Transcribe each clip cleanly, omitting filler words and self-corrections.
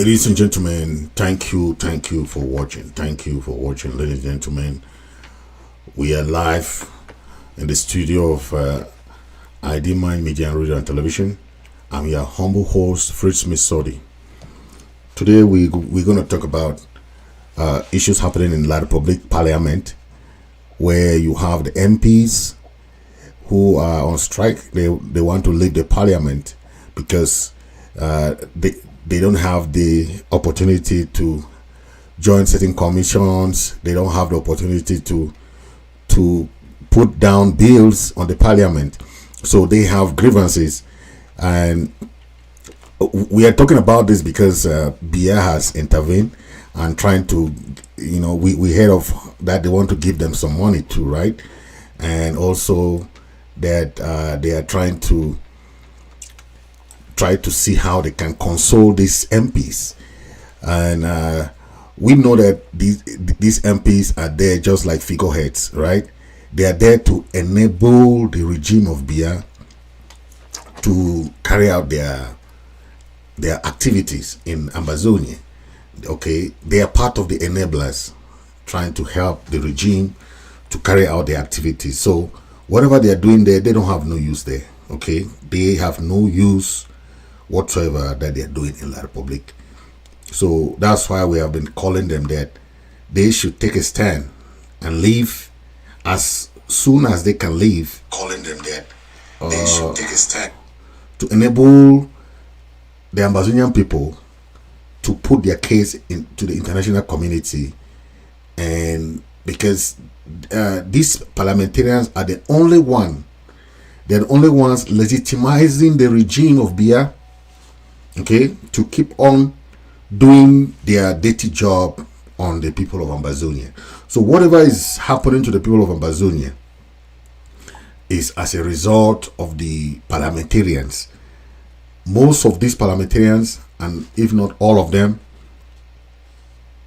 Ladies and gentlemen, thank you for watching. Thank you for watching, ladies and gentlemen. We are live in the studio of IMM Media and Radio and Television. I'm your humble host, Fritz Misodi. Today we're going to talk about issues happening in La Republic Parliament, where you have the MPs who are on strike. They want to leave the Parliament because they don't have the opportunity to join certain commissions. They don't have the opportunity to put down bills on the Parliament. So they have grievances, and we are talking about this because Biya has intervened and trying to, we heard of that they want to give them some money too, right? And also that they are trying to see how they can console these MPs. And we know that these MPs are there just like figureheads, right? They are there to enable the regime of Biya to carry out their activities in Amazonia. Okay, they are part of the enablers trying to help the regime to carry out their activities. So whatever they are doing there, they don't have no use there. Okay, they have no use whatsoever that they are doing in La Republic. So that's why we have been calling them that they should take a stand and leave as soon as they can leave. Calling them that they should take a stand to enable the Amazonian people to put their case into the international community. And because these parliamentarians are the only ones legitimizing the regime of Biya, okay, to keep on doing their dirty job on the people of Amazonia. So whatever is happening to the people of Amazonia is as a result of the parliamentarians. Most of these parliamentarians, and if not all of them,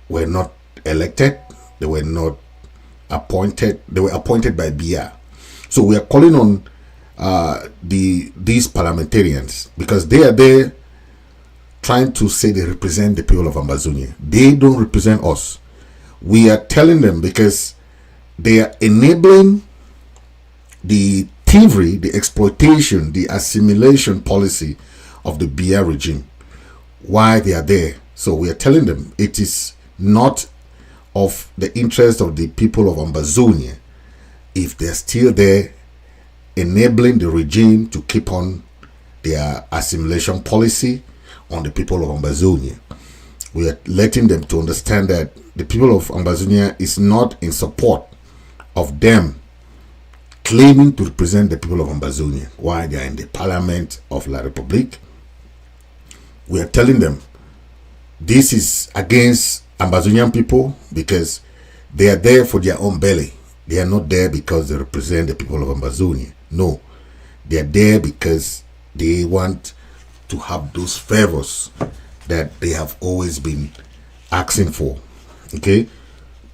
were not elected. They were not appointed. They were appointed by Biya. So we are calling on these parliamentarians because they are there trying to say they represent the people of Amazonia. They don't represent us. We are telling them because they are enabling the thievery, the exploitation, the assimilation policy of the Biya regime. Why they are there. So we are telling them it is not of the interest of the people of Amazonia if they're still there enabling the regime to keep on their assimilation policy on the people of Amazonia. We are letting them to understand that the people of Amazonia is not in support of them claiming to represent the people of Amazonia while they are in the Parliament of La Republic. We are telling them this is against Amazonian people because they are there for their own belly. They are not there because they represent the people of Amazonia. No, they are there because they want to have those favors that they have always been asking for. Okay,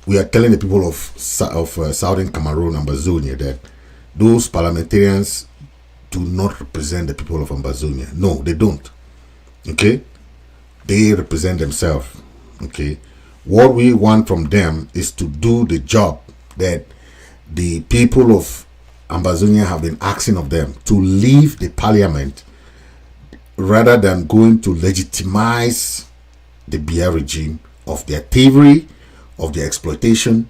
we are telling the people of Southern Cameroon, Amazonia, that those parliamentarians do not represent the people of Amazonia. No, they don't. Okay, they represent themselves. Okay, what we want from them is to do the job that the people of Amazonia have been asking of them, to leave the parliament rather than going to legitimize the Biya regime of their thievery, of their exploitation,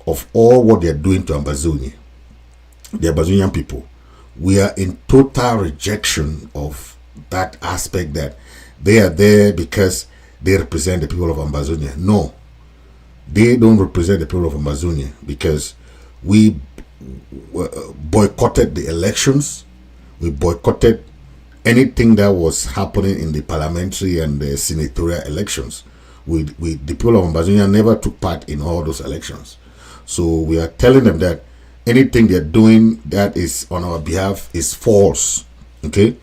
of all what they are doing to Amazonia, the Amazonian people. We are in total rejection of that aspect that they are there because they represent the people of Amazonia. No, they don't represent the people of Amazonia because we boycotted the elections. We boycotted anything that was happening in the parliamentary and the senatorial elections. The people of Amazonia never took part in all those elections. So we are telling them that anything they're doing that is on our behalf is false. Okay?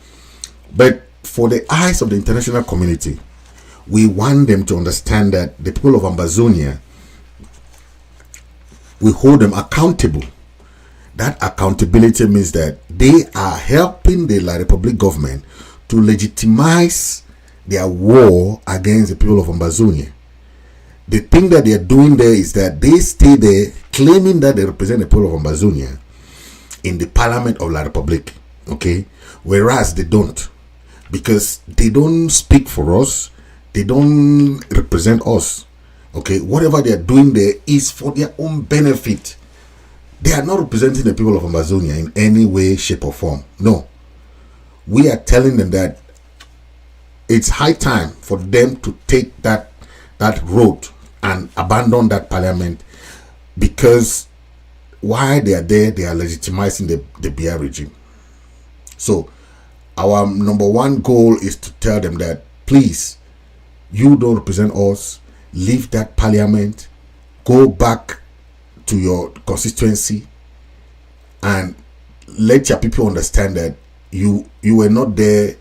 But for the eyes of the international community, we want them to understand that the people of Amazonia, we hold them accountable. That accountability means that they are helping the La Republic government to legitimize their war against the people of Ambazonia. The thing that they are doing there is that they stay there claiming that they represent the people of Ambazonia in the Parliament of La Republique, okay? Whereas they don't, because they don't speak for us, they don't represent us, okay? Whatever they are doing there is for their own benefit. They are not representing the people of Ambazonia in any way, shape, or form. No. We are telling them that it's high time for them to take that road and abandon that parliament, because while they are there, they are legitimizing the Biya regime. So our number one goal is to tell them that, please, you don't represent us, leave that parliament, go back to your constituency, and let your people understand that you were not there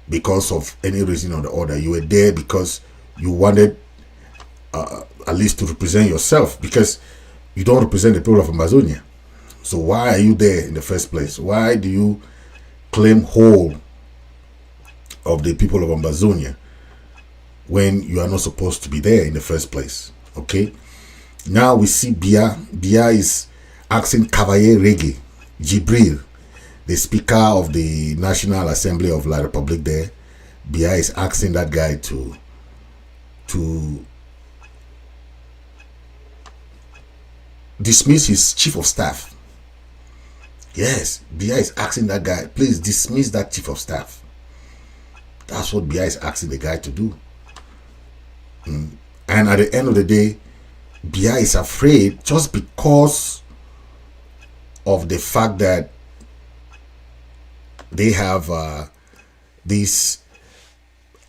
because of any reason or the other. You were there because you wanted at least to represent yourself, because you don't represent the people of Amazonia. So why are you there in the first place? Why do you claim whole of the people of Amazonia when you are not supposed to be there in the first place? Okay. Now we see Biya. Biya is asking Cavaye Jibril, the Speaker of the National Assembly of La Republique there. Biya is asking that guy to dismiss his chief of staff. Yes, Biya is asking that guy, please dismiss that chief of staff. That's what Biya is asking the guy to do. And at the end of the day, Biya is afraid just because of the fact that they have this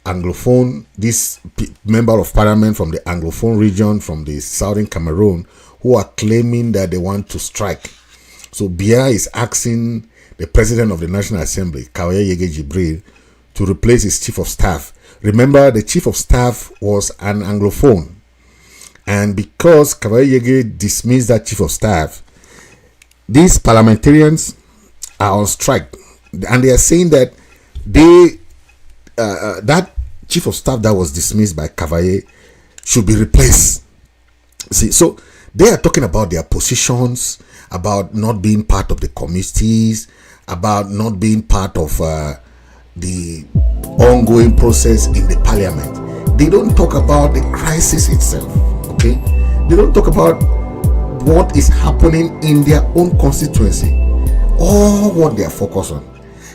Anglophone, this member of parliament from the Anglophone region, from the southern Cameroon, who are claiming that they want to strike. So Biya is asking the president of the National Assembly, Cavaye Jibril, to replace his chief of staff. Remember, the chief of staff was an Anglophone. And because Cavaye dismissed that chief of staff, these parliamentarians are on strike. And they are saying that that chief of staff that was dismissed by Cavaye should be replaced. See, so they are talking about their positions, about not being part of the committees, about not being part of the ongoing process in the parliament. They don't talk about the crisis itself. Okay, they don't talk about what is happening in their own constituency. All what they are focused on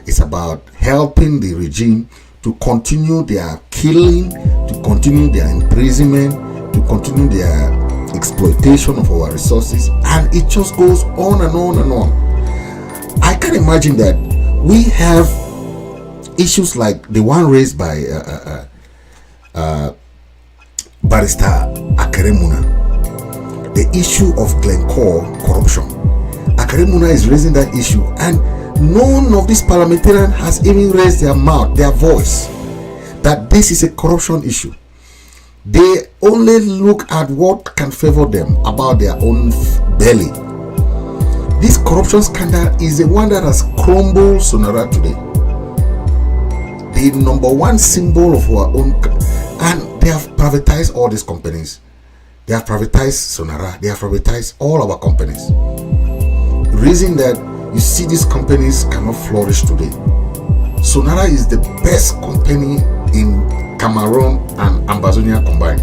is about helping the regime to continue their killing, to continue their imprisonment, to continue their exploitation of our resources, and it just goes on and on and on. I can imagine that we have issues like the one raised by Barrister Akeremuna, the issue of Glencore corruption. Akeremuna is raising that issue, and none of these parliamentarians has even raised their mouth, their voice, that this is a corruption issue. They only look at what can favor them about their own belly. This corruption scandal is the one that has crumbled Sonara today. The number one symbol of our own, and they have privatized all these companies. They have privatized Sonara. They have privatized all our companies. The reason that you see these companies cannot flourish today. Sonara is the best company in Cameroon and Ambazonia combined.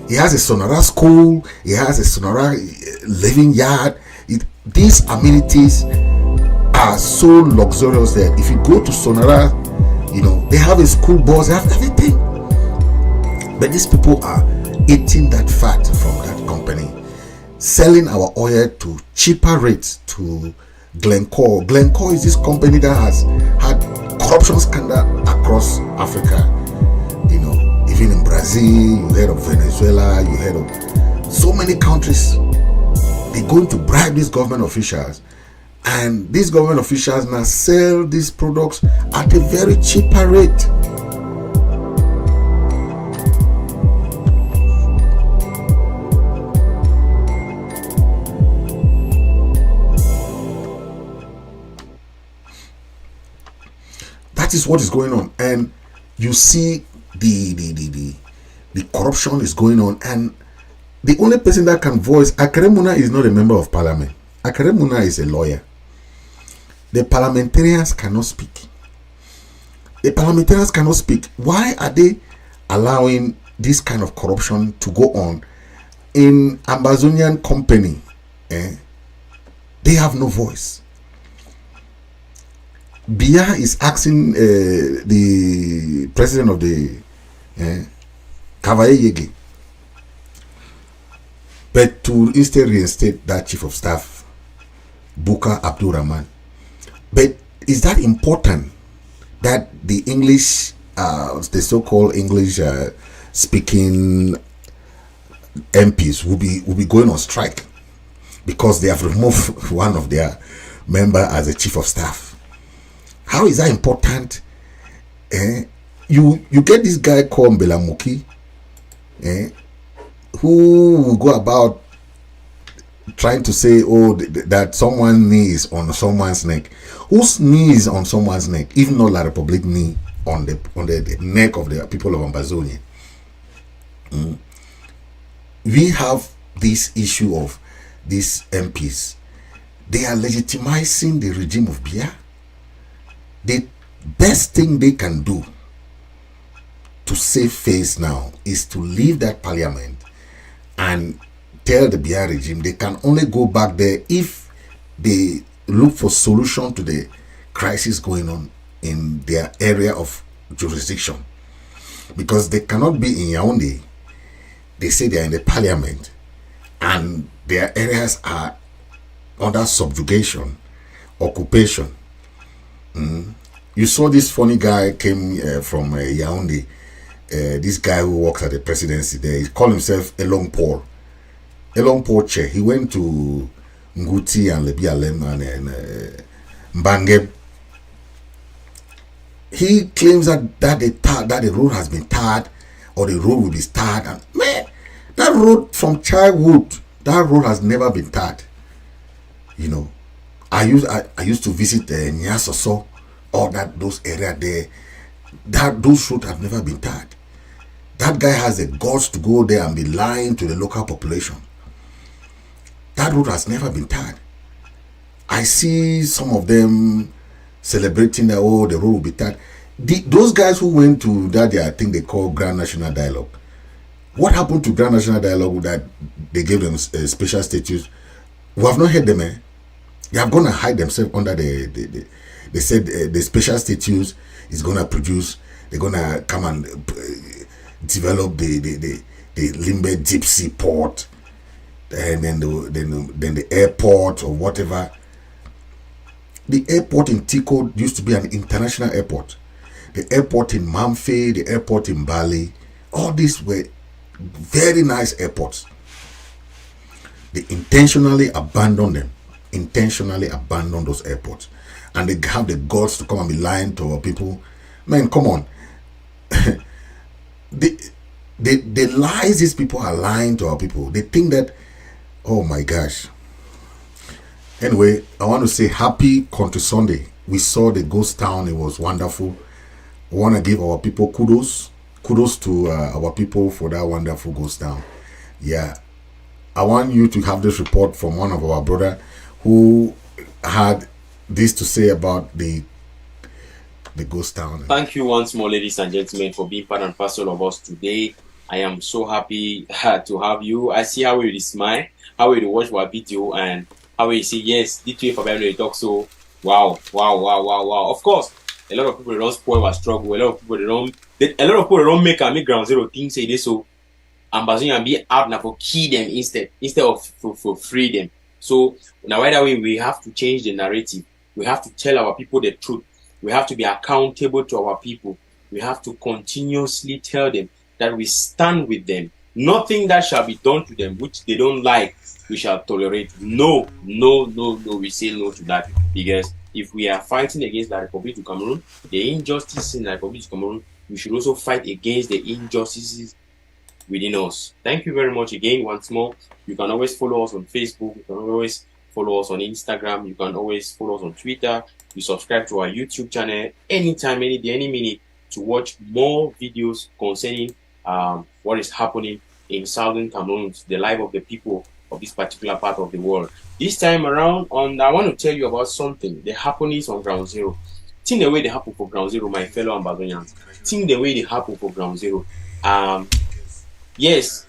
He has a Sonara school. He has a Sonara living yard. These amenities are so luxurious that if you go to Sonara, you know, they have a school bus, they have everything. But these people are eating that fat from that company, selling our oil to cheaper rates to Glencore. Glencore is this company that has had corruption scandal across Africa. You know, even in Brazil, you heard of Venezuela, you heard of so many countries. They're going to bribe these government officials, and these government officials now sell these products at a very cheaper rate. That is what is going on. And you see the corruption is going on, and the only person that can voice Akaremuna is not a member of parliament. Akaremuna is a lawyer. The parliamentarians cannot speak. The parliamentarians cannot speak. Why are they allowing this kind of corruption to go on in Ambazonian company? They have no voice. Biya is asking the president of the Cavaye, but to instead reinstate that chief of staff, Buka Abdul Rahman. But is that important that the English, the so-called English speaking MPs will be going on strike because they have removed one of their member as a chief of staff? How is that important? You get this guy called Belamuki, who will go about trying to say, oh, that someone's knee is on someone's neck. Whose knee is on someone's neck? Even not La Republic knee on the neck of the people of Ambazonia. We have this issue of these MPs. They are legitimizing the regime of Biya. The best thing they can do to save face now is to leave that parliament and tell the Biya regime they can only go back there if they look for solution to the crisis going on in their area of jurisdiction. Because they cannot be in Yaoundé. They say they are in the parliament and their areas are under subjugation, occupation. You saw this funny guy came from Yaoundé. This guy who works at the presidency there, he called himself Elong Paul. Elong Paul Che. He went to Nguti and Lebi Alem and Mbangeb. He claims that the road has been tarred, or the road will be tarred. And man, that road from childhood, that road has never been tarred. You know, I used to visit Nyasoso, all those areas there. Those roads have never been tarred. That guy has the guts to go there and be lying to the local population. That road has never been tarred. I see some of them celebrating that, oh, the road will be tarred. Those guys who went to that, I think they call Grand National Dialogue. What happened to Grand National Dialogue that they gave them special status? We have not heard them. They are going to hide themselves under they said the special status is going to produce, they're going to come and develop the Limbe deep sea port, and then the airport or whatever. The airport in Tiko used to be an international airport. The airport in Mamfe, the airport in Bali, all these were very nice airports. They intentionally abandoned them. Intentionally abandon those airports, and they have the guts to come and be lying to our people. Man, come on. the lies these people are lying to our people. They think that, oh my gosh. Anyway, I want to say happy Country Sunday. We saw the ghost town. It was wonderful. I want to give our people kudos to our people for that wonderful ghost town. Yeah, I want you to have this report from one of our brother who had this to say about the ghost town. Thank you once more, ladies and gentlemen, for being part and parcel of us today. I am so happy to have you. I see how you smile, how you watch our video, and how you say yes, this way for them talk. So wow. Of course, a lot of people don't spoil our struggle. A lot of people don't make ground zero things say this. So Ambazonia be out now for key them instead of for free them. So now either way, we have to change the narrative. We have to tell our people the truth. We have to be accountable to our people. We have to continuously tell them that we stand with them. Nothing that shall be done to them which they don't like, we shall tolerate. No. We say no to that. Because if we are fighting against the Republic of Cameroon, the injustice in the Republic of Cameroon, we should also fight against the injustices within us. Thank you very much again once more. You can always follow us on Facebook. You can always follow us on Instagram. You can always follow us on Twitter. You subscribe to our YouTube channel anytime, any day, any minute. to watch more videos concerning what is happening in southern Cameroon, the life of the people of this particular part of the world. This time around, I want to tell you about something, the happenings on ground zero. Think the way they happen for ground zero, my fellow Ambazonians. Think the way they happen for ground zero. Yes,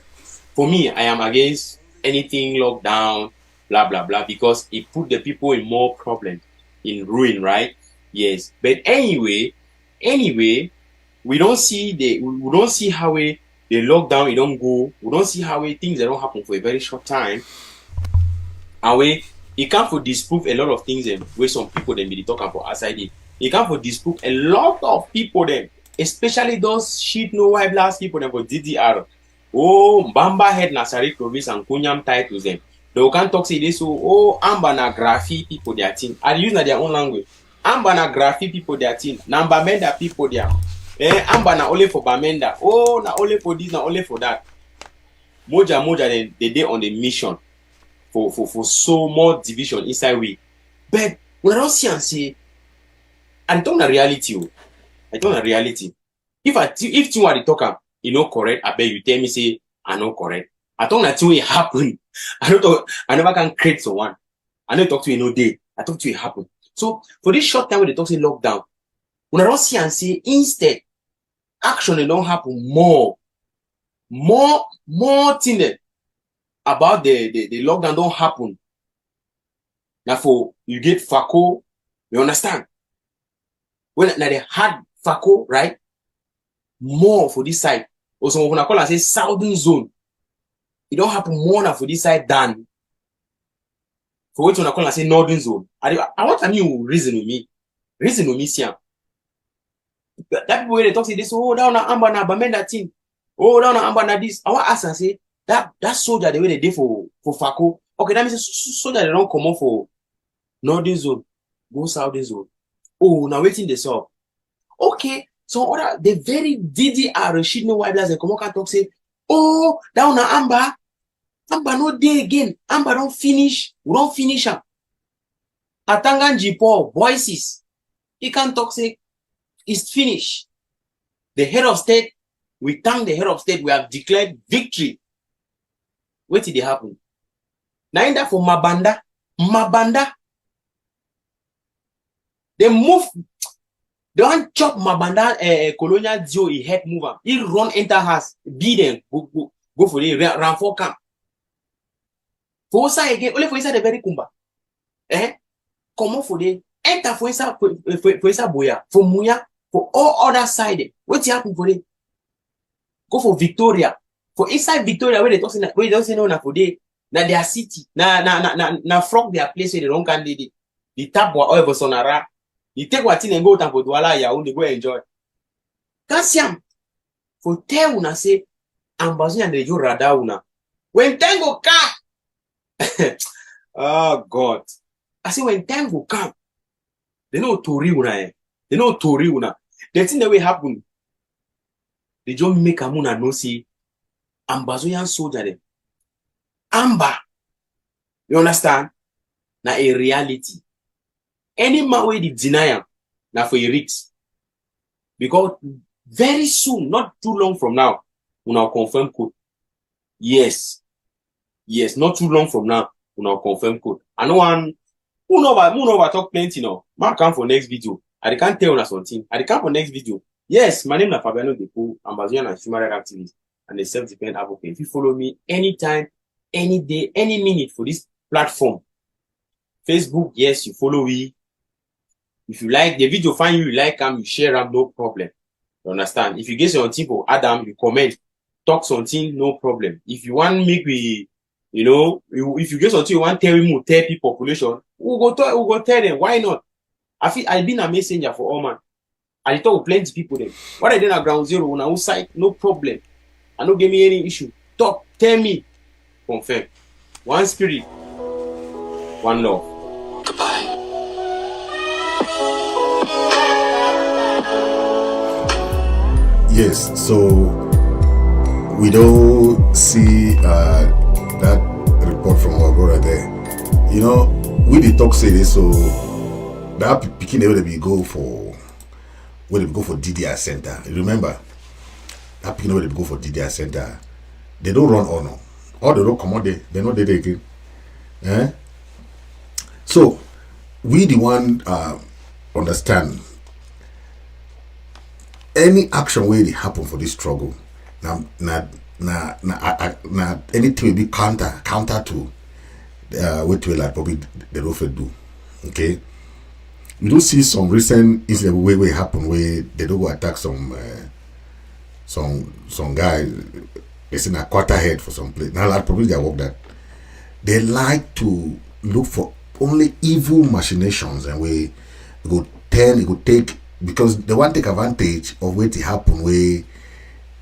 for me, I am against anything lockdown, blah blah blah, because it put the people in more problems, in ruin, right? Yes, but anyway, we don't see how the lockdown it don't go. We don't see how things that don't happen for a very short time. And it can't for disprove a lot of things where some people then be talking for outside it. It can't for disprove a lot of people then, especially those shit no white blast people then for DDR. Oh, Mbamba head Nasari province and Kunyam titles them. They can't talk say this. Oh, Amba na graphy people their thing. And use their own language. Amba na graphy people their thing. Namba menda people there. Amba na only for Bamenda. Oh, na only for this, na only for that. Moja then they day on the mission for so more division inside we. But we don't see and say, I don't know reality. I don't know reality. If you want to talk, you know correct, I bet you tell me say I know correct. I don't know till it happen. I never can create someone. I don't talk to you no day. I talk to you happen. So for this short time when they talk say lockdown, when I don't see and say instead action they don't happen more thing about the lockdown don't happen. Now for you get FACO, you understand? When now they had FACO, right? More for this side. Also, when I call and say southern zone, it don't happen more now for this side than for which when I call and say northern zone. I want a new reason with me. Siam. That people when they talk say this, oh down na amba na bamenda thing. Oh down na amba na this. I want to ask and say that soldier the way they did for FACO. Okay, that means soldier they don't come on for northern zone, go southern zone. Oh, now waiting they saw. Okay. So other the very DDR Rashid no white blast they come can talk say, oh, down na Amba no day again. Amba don't finish. We don't finish am. Atangan Jipo voices. He can talk say it's finished. The head of state, we thank the head of state. We have declared victory. What did it happen? Now in that for Mabanda, they move. They want chop Mabanda colonial Dio he head mover. He run enter house, beat them, go for the run for camp. For inside again, only for inside the very kumba. Come on for the enter for inside Boya, for Muya, for all other side. What happen for the go for Victoria. For inside Victoria where they don't say no na for the na their city, na frog their place where they don't can the tap or over sonara. You take what in and go to Douala Yaoundé, go enjoy. Kasiam for tell una say Ambazonian de you rada una. When time go come, oh God. I say when time go come, they know Tori una. They know Tori una. The thing that will happen, they just make Amuna no see Ambazonian soldier them. Amba, you understand? Na a reality. Any man way the denial now for a risk. Because very soon, not too long from now, we now confirm code. Yes, not too long from now, we now confirm code. And no one who know about talk plenty now. Man come for next video. I can't tell you something. I come for next video. Yes, my name is Fabiano Depo, Ambazonian and human rights activist and a self-defense advocate. If you follow me anytime, any day, any minute for this platform, Facebook, yes, you follow me. If you like the video, find you like them, you share them, no problem. You understand? If you get something for Adam, you comment, talk something, no problem. If you want make we, you know, if you get something you want tell me, tell people population, we'll go tell them. Why not? I've been a messenger for all man. I talk with plenty people then. What I did at ground zero on outside, no problem. I don't give me any issue. Talk, tell me, confirm. One spirit, one love. Goodbye. Yes, so we don't see that report from our brother there. You know, we the talk say this, so that picking able to be go for when they go for DDR center. Remember, that people when they go for DDR center, they don't run honor. Or they don't come out there, they're not there again. Eh? So we the one understand any action where they happen for this struggle. Now anything will be counter to what we like probably the rofe do. Okay. You don't see some recent incident where happen where they don't go attack some guy is in a quarter head for some place. Now, like probably they work that they like to look for only evil machinations and we go take because they want to take advantage of what it happen where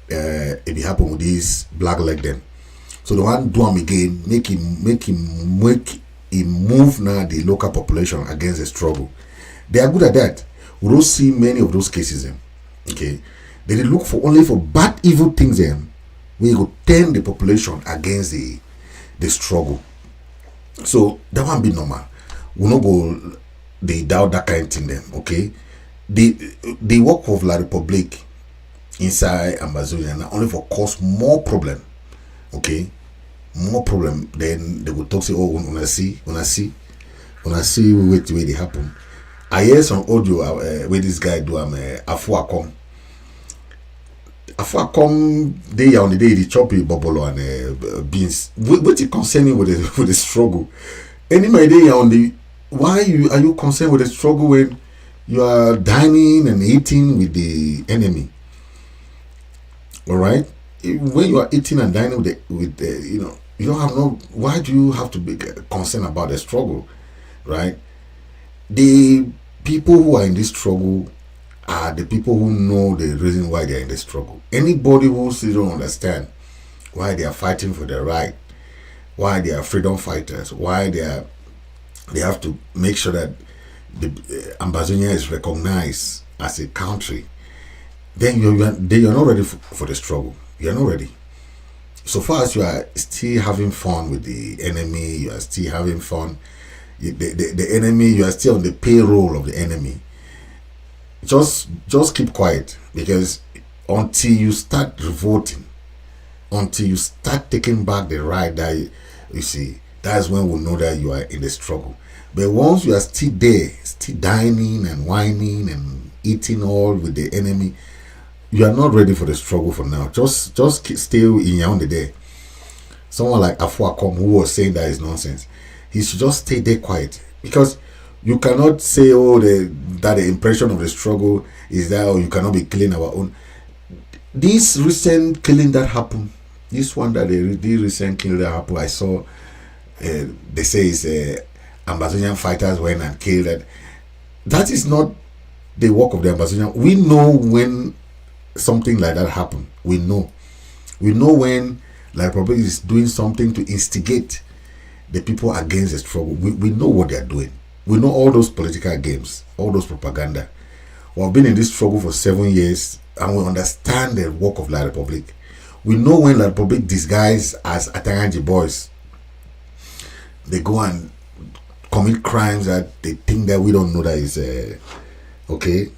it happen with these black leg them. So they want to do them again, make him move now the local population against the struggle. They are good at that. We don't see many of those cases. Okay, they look for only for bad, evil things. We go turn the population against the struggle. So that won't be normal. We not go they doubt that kind of thing. Then okay, the work of La Republic inside Amazonia now only for cause more problem. Okay, more problem. Then they will talk say, oh, when I see wait they happen. I hear some audio where this guy do Afuakom. They on the day they chop bobolo and beans. What is concerning with the struggle? Anybody day on the why are you concerned with the struggle when you are dining and eating with the enemy? All right, when you are eating and dining with the you don't have no. Why do you have to be concerned about the struggle, right? The people who are in this struggle are the people who know the reason why they are in the struggle. Anybody who still don't understand why they are fighting for their right, why they are freedom fighters, why they have to make sure that the Amazonia is recognized as a country, then you're not ready for the struggle. You're not ready. So far as you are still having fun with the enemy, you are still having fun. The enemy, you are still on the payroll of the enemy. Just keep quiet, because until you start revolting, until you start taking back the right that you see, that's when we'll know that you are in the struggle. But once you are still there, still dining and whining and eating all with the enemy, you are not ready for the struggle for now. Just stay in Yaoundé there. Someone like Afuakom who was saying that is nonsense. He should just stay there quiet, because you cannot say that the impression of the struggle is that you cannot be killing our own. This recent killing that happened, this one that the recent killing that happened, I saw they say it's Amazonian fighters went and killed that. That is not the work of the Amazonian. We know when something like that happened. We know when La Republic is doing something to instigate the people against the struggle. We know what they are doing. We know all those political games, all those propaganda. We've been in this struggle for 7 years, and we understand the work of La Republic. We know when La Republic disguised as Atanganji boys, they go and commit crimes that they think that we don't know that is okay.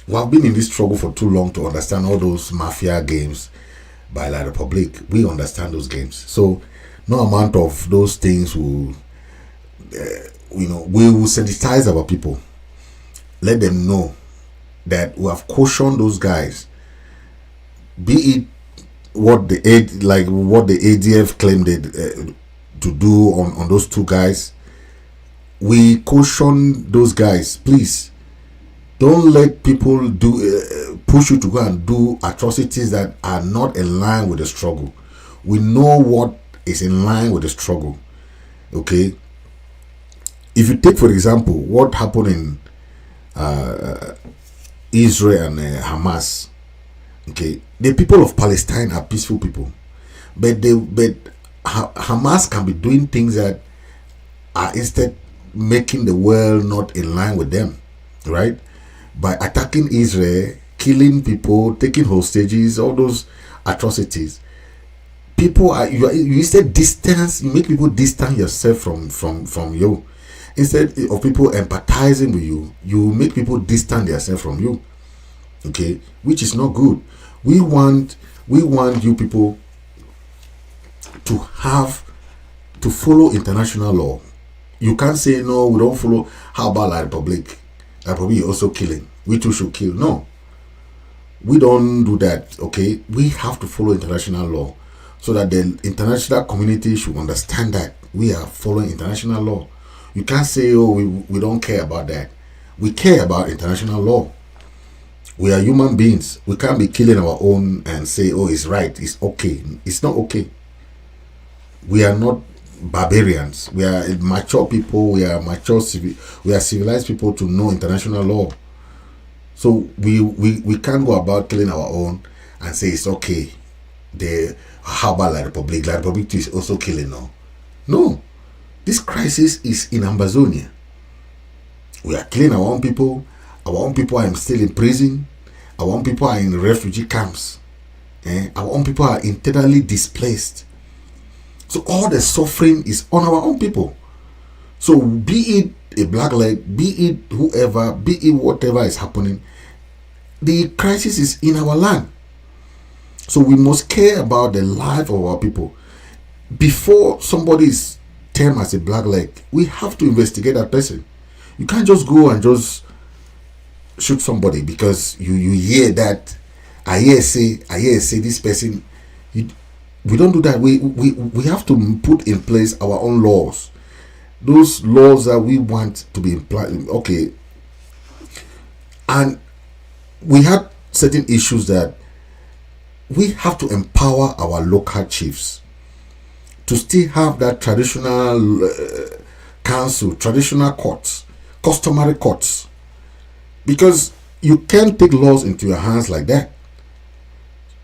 We've been in this struggle for too long to understand all those mafia games by La Republic. We understand those games. So no amount of those things will, we will sensitize our people. Let them know that we have cautioned those guys. Be it what the ADF claimed to do on those two guys. We caution those guys. Please don't let people push you to go and do atrocities that are not in line with the struggle. We know what is in line with the struggle. Okay, if you take for example what happened in Israel and Hamas, okay, the people of Palestine are peaceful people, but Hamas can be doing things that are instead making the world not in line with them, right? By attacking Israel, killing people, taking hostages, all those atrocities. People are you instead distance. You make people distance yourself from you. Instead of people empathizing with you, you make people distance themselves from you. okay, which is not good. We want you people to follow international law. You can't say no, we don't follow. How about La Republic? La Republic is also killing. We too should kill. No, we don't do that. Okay, we have to follow international law so that the international community should understand that we are following international law. You can't say, oh, we don't care about that. We care about international law. We are human beings. We can't be killing our own and say, oh, it's right, it's okay. It's not okay. We are not barbarians. We are mature people. We are we are civilized people to know international law. So we can't go about killing our own and say it's okay. How about La Republic? La Republic is also killing now. No. This crisis is in Ambazonia. We are killing our own people. Our own people are still in prison. Our own people are in refugee camps. Our own people are internally displaced. So all the suffering is on our own people. So be it a black leg, be it whoever, be it whatever is happening, the crisis is in our land. So we must care about the life of our people. Before somebody is termed as a black leg, we have to investigate that person. You can't just go and just shoot somebody because you hear that. I hear say this person. We don't do that. We have to put in place our own laws. Those laws that we want to be implied. Okay. And we had certain issues that we have to empower our local chiefs to still have that traditional council, traditional courts, customary courts. Because you can't take laws into your hands like that.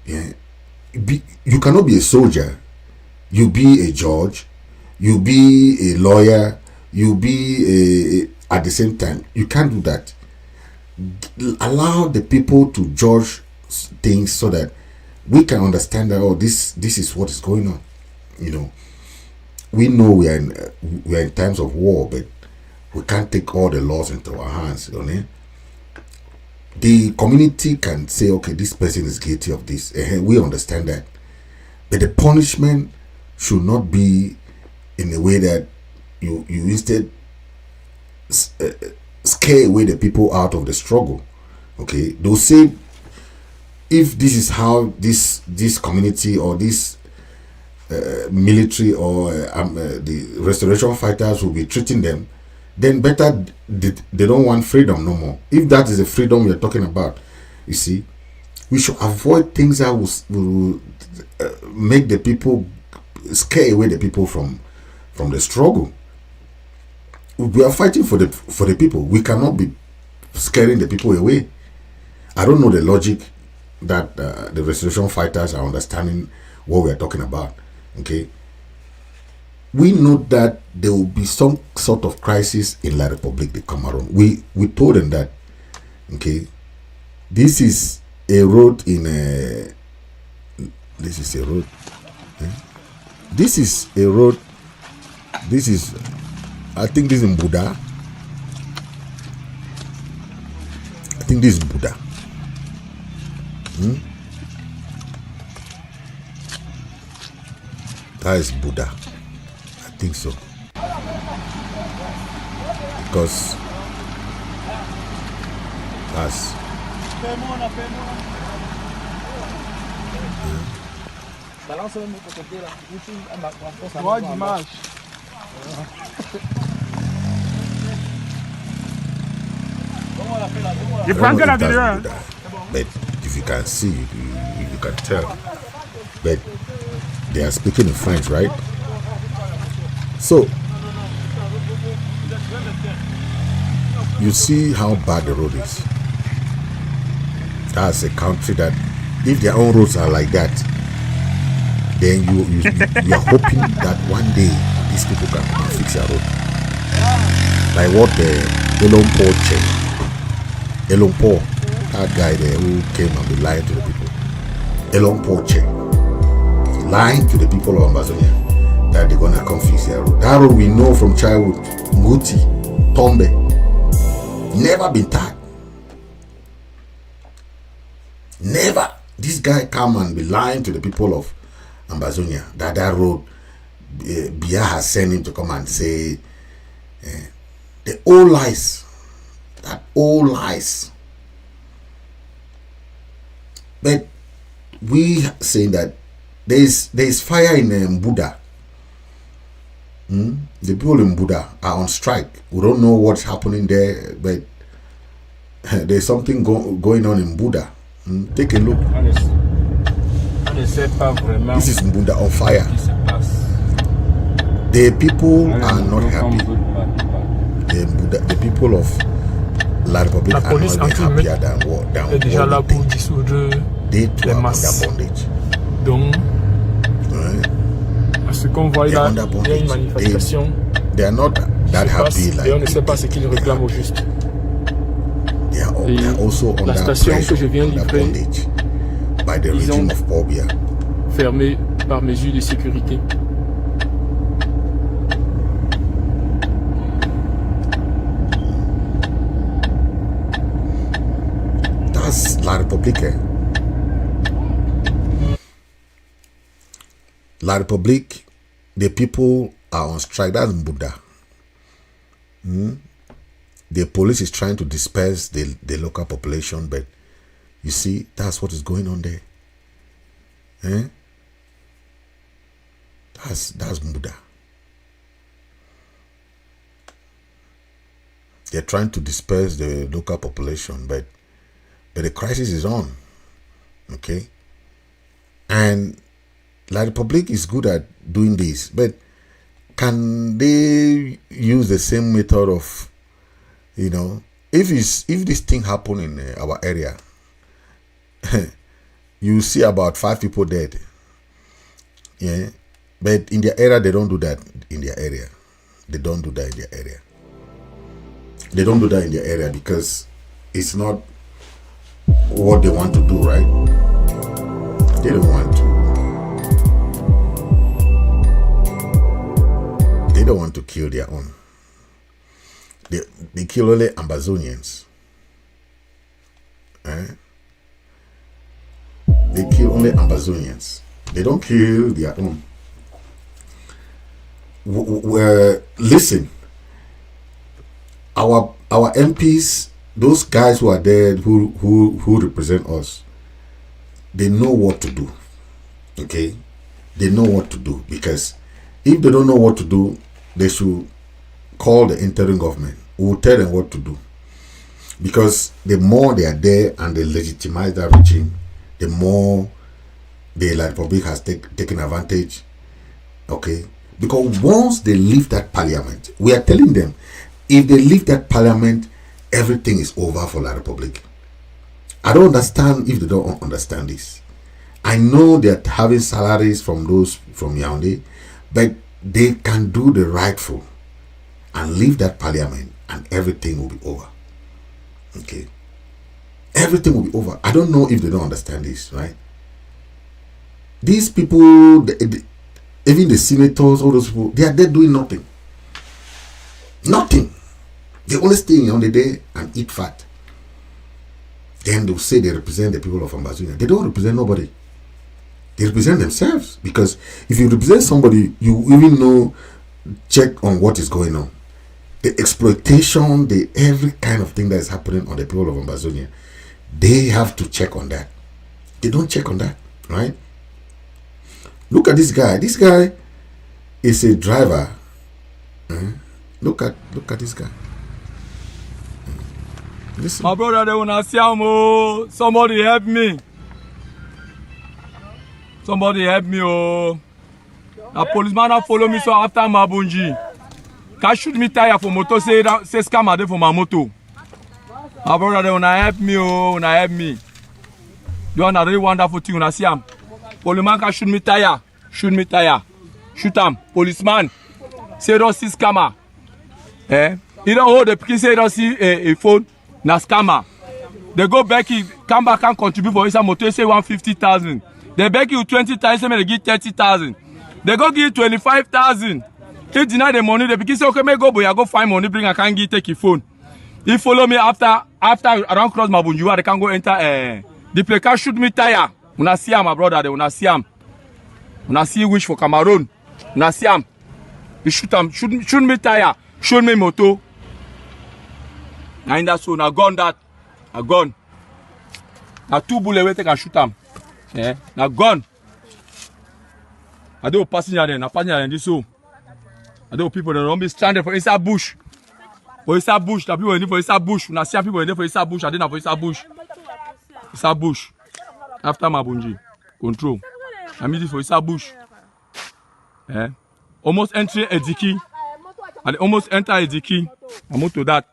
Yeah. You cannot be a soldier. You be a judge. You be a lawyer. You be at the same time. You can't do that. Allow the people to judge things so that we can understand that, oh, this is what is going on. We know we are in times of war, but we can't take all the laws into our hands. The community can say, okay, this person is guilty of this. We understand that. But the punishment should not be in a way that you instead scare away the people out of the struggle. Okay, they'll say, if this is how this community or this military or the restoration fighters will be treating them, then better they don't want freedom no more. If that is the freedom we are talking about, you see, we should avoid things that will make the people, scare away the people from the struggle. We are fighting for the people. We cannot be scaring the people away. I don't know the logic that the restoration fighters are understanding what we are talking about. Okay, we know that there will be some sort of crisis in La Republic de Cameroon. We told them that. Okay, this is a road in a. This is a road. This is a road. This is, I think this is in Buddha. I think this is Buddha. That is Buddha. I think so. Because that's You can't get a video. But if you can see, you can tell. But they are speaking in French, right? So you see how bad the road is. That's a country that, if their own roads are like that, then you are hoping that one day these people can come and fix their road. Like what the Elon Paul, that guy there who came and be lying to the people. Elon Paul lying to the people of Amazonia that they're gonna come fix their road. That road we know from childhood, Nguti, Tombe, never been tied. Never. This guy come and be lying to the people of Ambazonia that road Biya has sent him to come and say the old lies. That old lies. But we saying that there's fire in Buddha. The people in Buddha are on strike. We don't know what's happening there, but there's something going on in Buddha. Take a look. This is Buddha on fire. The people are not happy. The people of La République are not happier than what they too are under bondage. Donc, à ce qu'on voit là, il y a une manifestation. They are not that happy like. Et on ne sait pas ce qu'ils réclament au juste. They are also la station que je viens de livrer, by the regime of Biya. Fermée par mesure de sécurité. That's La République. La République, the people are on strike. That's Buddha. The police is trying to disperse the local population, but you see, that's what is going on there. That's Buddha. They're trying to disperse the local population, but the crisis is on. Okay? And La République is good at doing this, but can they use the same method of, if this thing happen in our area, you see about 5 people dead. Yeah, but in their area they don't do that. In their area, they don't do that in their area. They don't do that in their area because it's not what they want to do, right? They don't want to. They don't want to kill their own. They kill only Ambazonians. They kill only Ambazonians. They don't kill their own. Listen, our MPs, those guys who are there who represent us, they know what to do. Okay, they know what to do, because if they don't know what to do, they should call the interim government. We will tell them what to do, because the more they are there and they legitimize that regime, the more the La République has taken advantage. Okay, because once they leave that parliament, we are telling them, if they leave that parliament, everything is over for La République. I don't understand if they don't understand this. I know they're having salaries from those from Yaoundé, but they can do the rightful and leave that parliament and everything will be over. Okay, everything will be over. I don't know if they don't understand this, right? These people, even the senators, all those people, they are there doing nothing. Nothing. They only stay on the day and eat fat. Then they'll say they represent the people of Ambazonia. They don't represent nobody. They represent themselves, because if you represent somebody, you even know, check on what is going on. The exploitation, the every kind of thing that is happening on the people of Ambazonia, they have to check on that. They don't check on that, right? Look at this guy. This guy is a driver. Look at this guy. Listen. My brother, they wanna see him. Somebody help me. Somebody help me, oh. A policeman that follow me so after Mabunji. Can shoot me tire for motor, say scam for my motor. My brother, they wanna help me, oh, wanna help me. You want a really wonderful thing, wanna see him. Policeman can shoot me tire. Shoot me tire. Shoot him. Policeman. Say don't see scammer. He don't hold the pikin, say don't see a phone. Na scammer. They go back, he come back and contribute for his motor, say 150,000. They beg you 20,000, say they give 30,000. They go give 25,000. He deny the money, the pikin say, okay, may go, but I go find money, bring, I can't give, take your phone. He follow me after around cross Mabunjuwa, they can go enter The play can shoot me tire. Una see am, my brother. They una see am. Una see wish for Cameroon. Una see am. You shoot am. Shoot me tire. Shoot me moto. And that's so na gun that. A gun. Na 2 bullets wey take and shoot am. Eh? Na gun. I don't passenger then. Na passenger then this so. I don't people that don't be stranded for inside bush. For inside bush. The people waiting for inside bush. Una see people waiting for inside bush. I didn't for inside bush. Inside bush. After Mabunji. Control. I mean for inside bush. Eh? Almost entering Ediki. And almost enter Ediki. I move to that.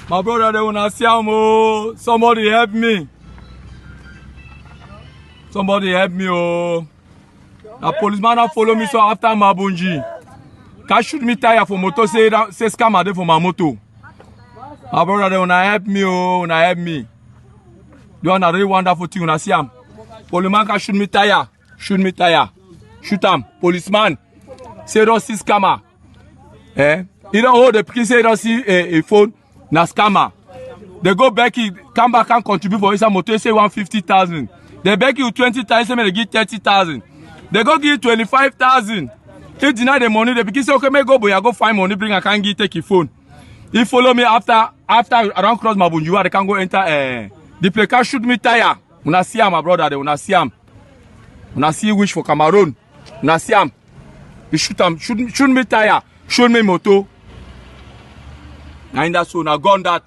My brother, they wanna see am. Somebody help me. Somebody help me. Oh. The policeman that follow me so after Mabunji. Can shoot me tire for motor. Say scam ade for my motor. My brother, they wanna help me. Oh, wanna help me. You wanna really wonderful thing. Wanna see am. Policeman can shoot me tire. Shoot me tire. Shoot am. Policeman. Say don't see scammer. Eh? He don't hold the pikin. Say don't see a phone. Na scammer. They go back, come back and contribute for inside motor, say 150,000. They beg you 20,000, say they give 30,000. They go give 25,000. He deny the money, they begin say, okay, may go, but I go find money, bring, I can't give, take your phone. He follow me after around cross Mabunjua, they can go enter, the play can shoot me tire. Una see am, my brother, they una see am. Una see wish for Cameroon. Una see am. You shoot am, shoot me tire, shoot me moto. And that's so na gun that.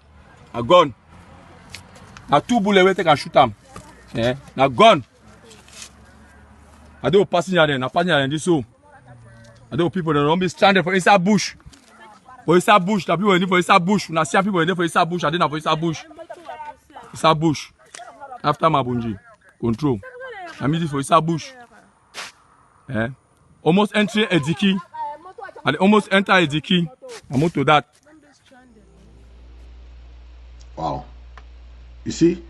A gun. Na 2 bullets wey take and shoot am. Eh? Na gun. I don't passenger then. Na passenger then this so. I don't people that don't be stranded for inside bush. For inside bush. The people waiting for inside bush. Una see people waiting for inside bush. I didn't for inside bush. Inside bush. After Mabunji. Control. I mean for inside bush. Eh? Almost entering Ediki. And almost enter Ediki. I move to that. Wow. You see,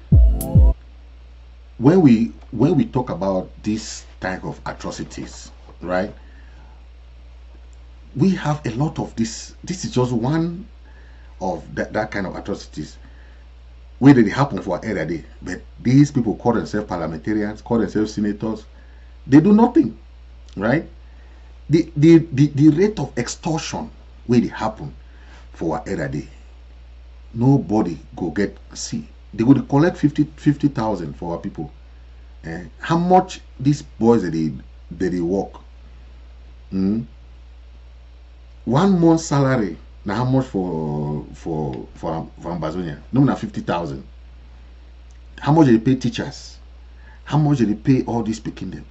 when we talk about this type of atrocities, right? We have a lot of this. This is just one of that kind of atrocities. Where did it happen for every day? But these people call themselves parliamentarians, call themselves senators. They do nothing, right? The rate of extortion where it happen for every day. Nobody go get see. They would collect 50,000 for our people. How much these boys they work? 1 month salary. Now how much for Ambazonia? No, na 50,000. How much they pay teachers? How much they pay all these picking them?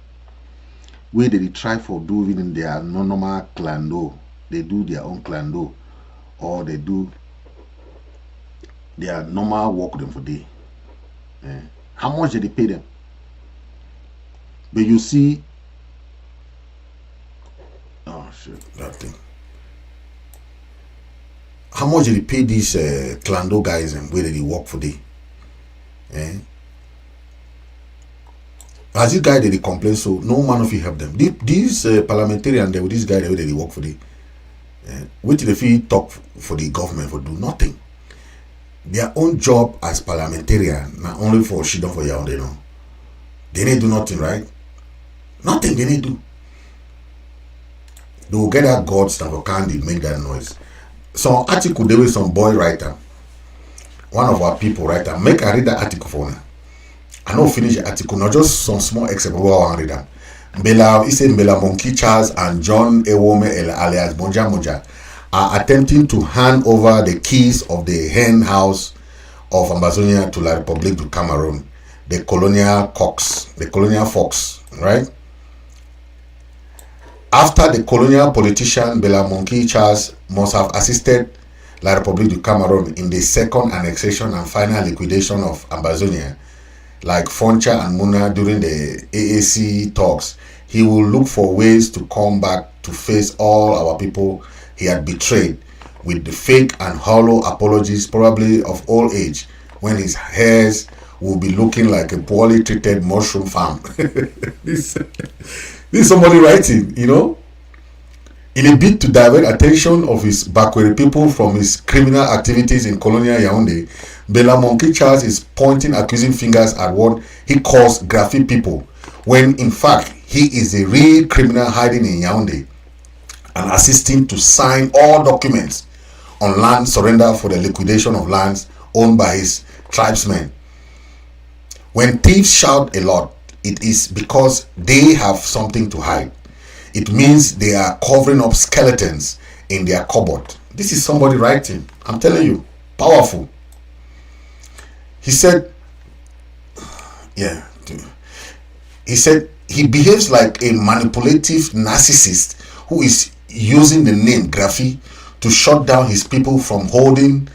Where they try for doing their normal clando? They do their own clando, or they do their normal work them for day. How much did they pay them? But you see, oh shit, that thing. How much did they pay these clando guys and where did they work for day? As this guy they complain, so no man of you help them. These parliamentarians, with this guy where they work for day. Wait till they talk for the government for do nothing. Their own job as parliamentarian, not only for shit for you, they know. They need do nothing, right? Nothing they need do. They will get that gods that will candy make that noise. Some article there was some boy writer, one of our people writer. Make I read that article for now. I don't finish the article, not just some small example. I want to read that. Bella, he said Bella Monkey Charles and John Ewome alias Monja Monja are attempting to hand over the keys of the hen house of Ambazonia to La République du Cameroon, the colonial fox, right? After the colonial politician Bella Monkey Charles must have assisted La République du Cameroon in the second annexation and final liquidation of Ambazonia, like Foncha and Muna during the AAC talks, he will look for ways to come back to face all our people he had betrayed with the fake and hollow apologies, probably of old age, when his hairs will be looking like a poorly treated mushroom farm. This is somebody writing, you know. In a bid to divert attention of his Bakweri people from his criminal activities in colonial Yaoundé, Bella Monkey Charles is pointing accusing fingers at what he calls Graffiti people, when in fact he is a real criminal hiding in Yaoundé and assisting to sign all documents on land surrender for the liquidation of lands owned by his tribesmen. When thieves shout a lot, it is because they have something to hide. It means they are covering up skeletons in their cupboard. This is somebody writing. I'm telling you, powerful. He said, he said he behaves like a manipulative narcissist who is using the name Graffi to shut down his people from holding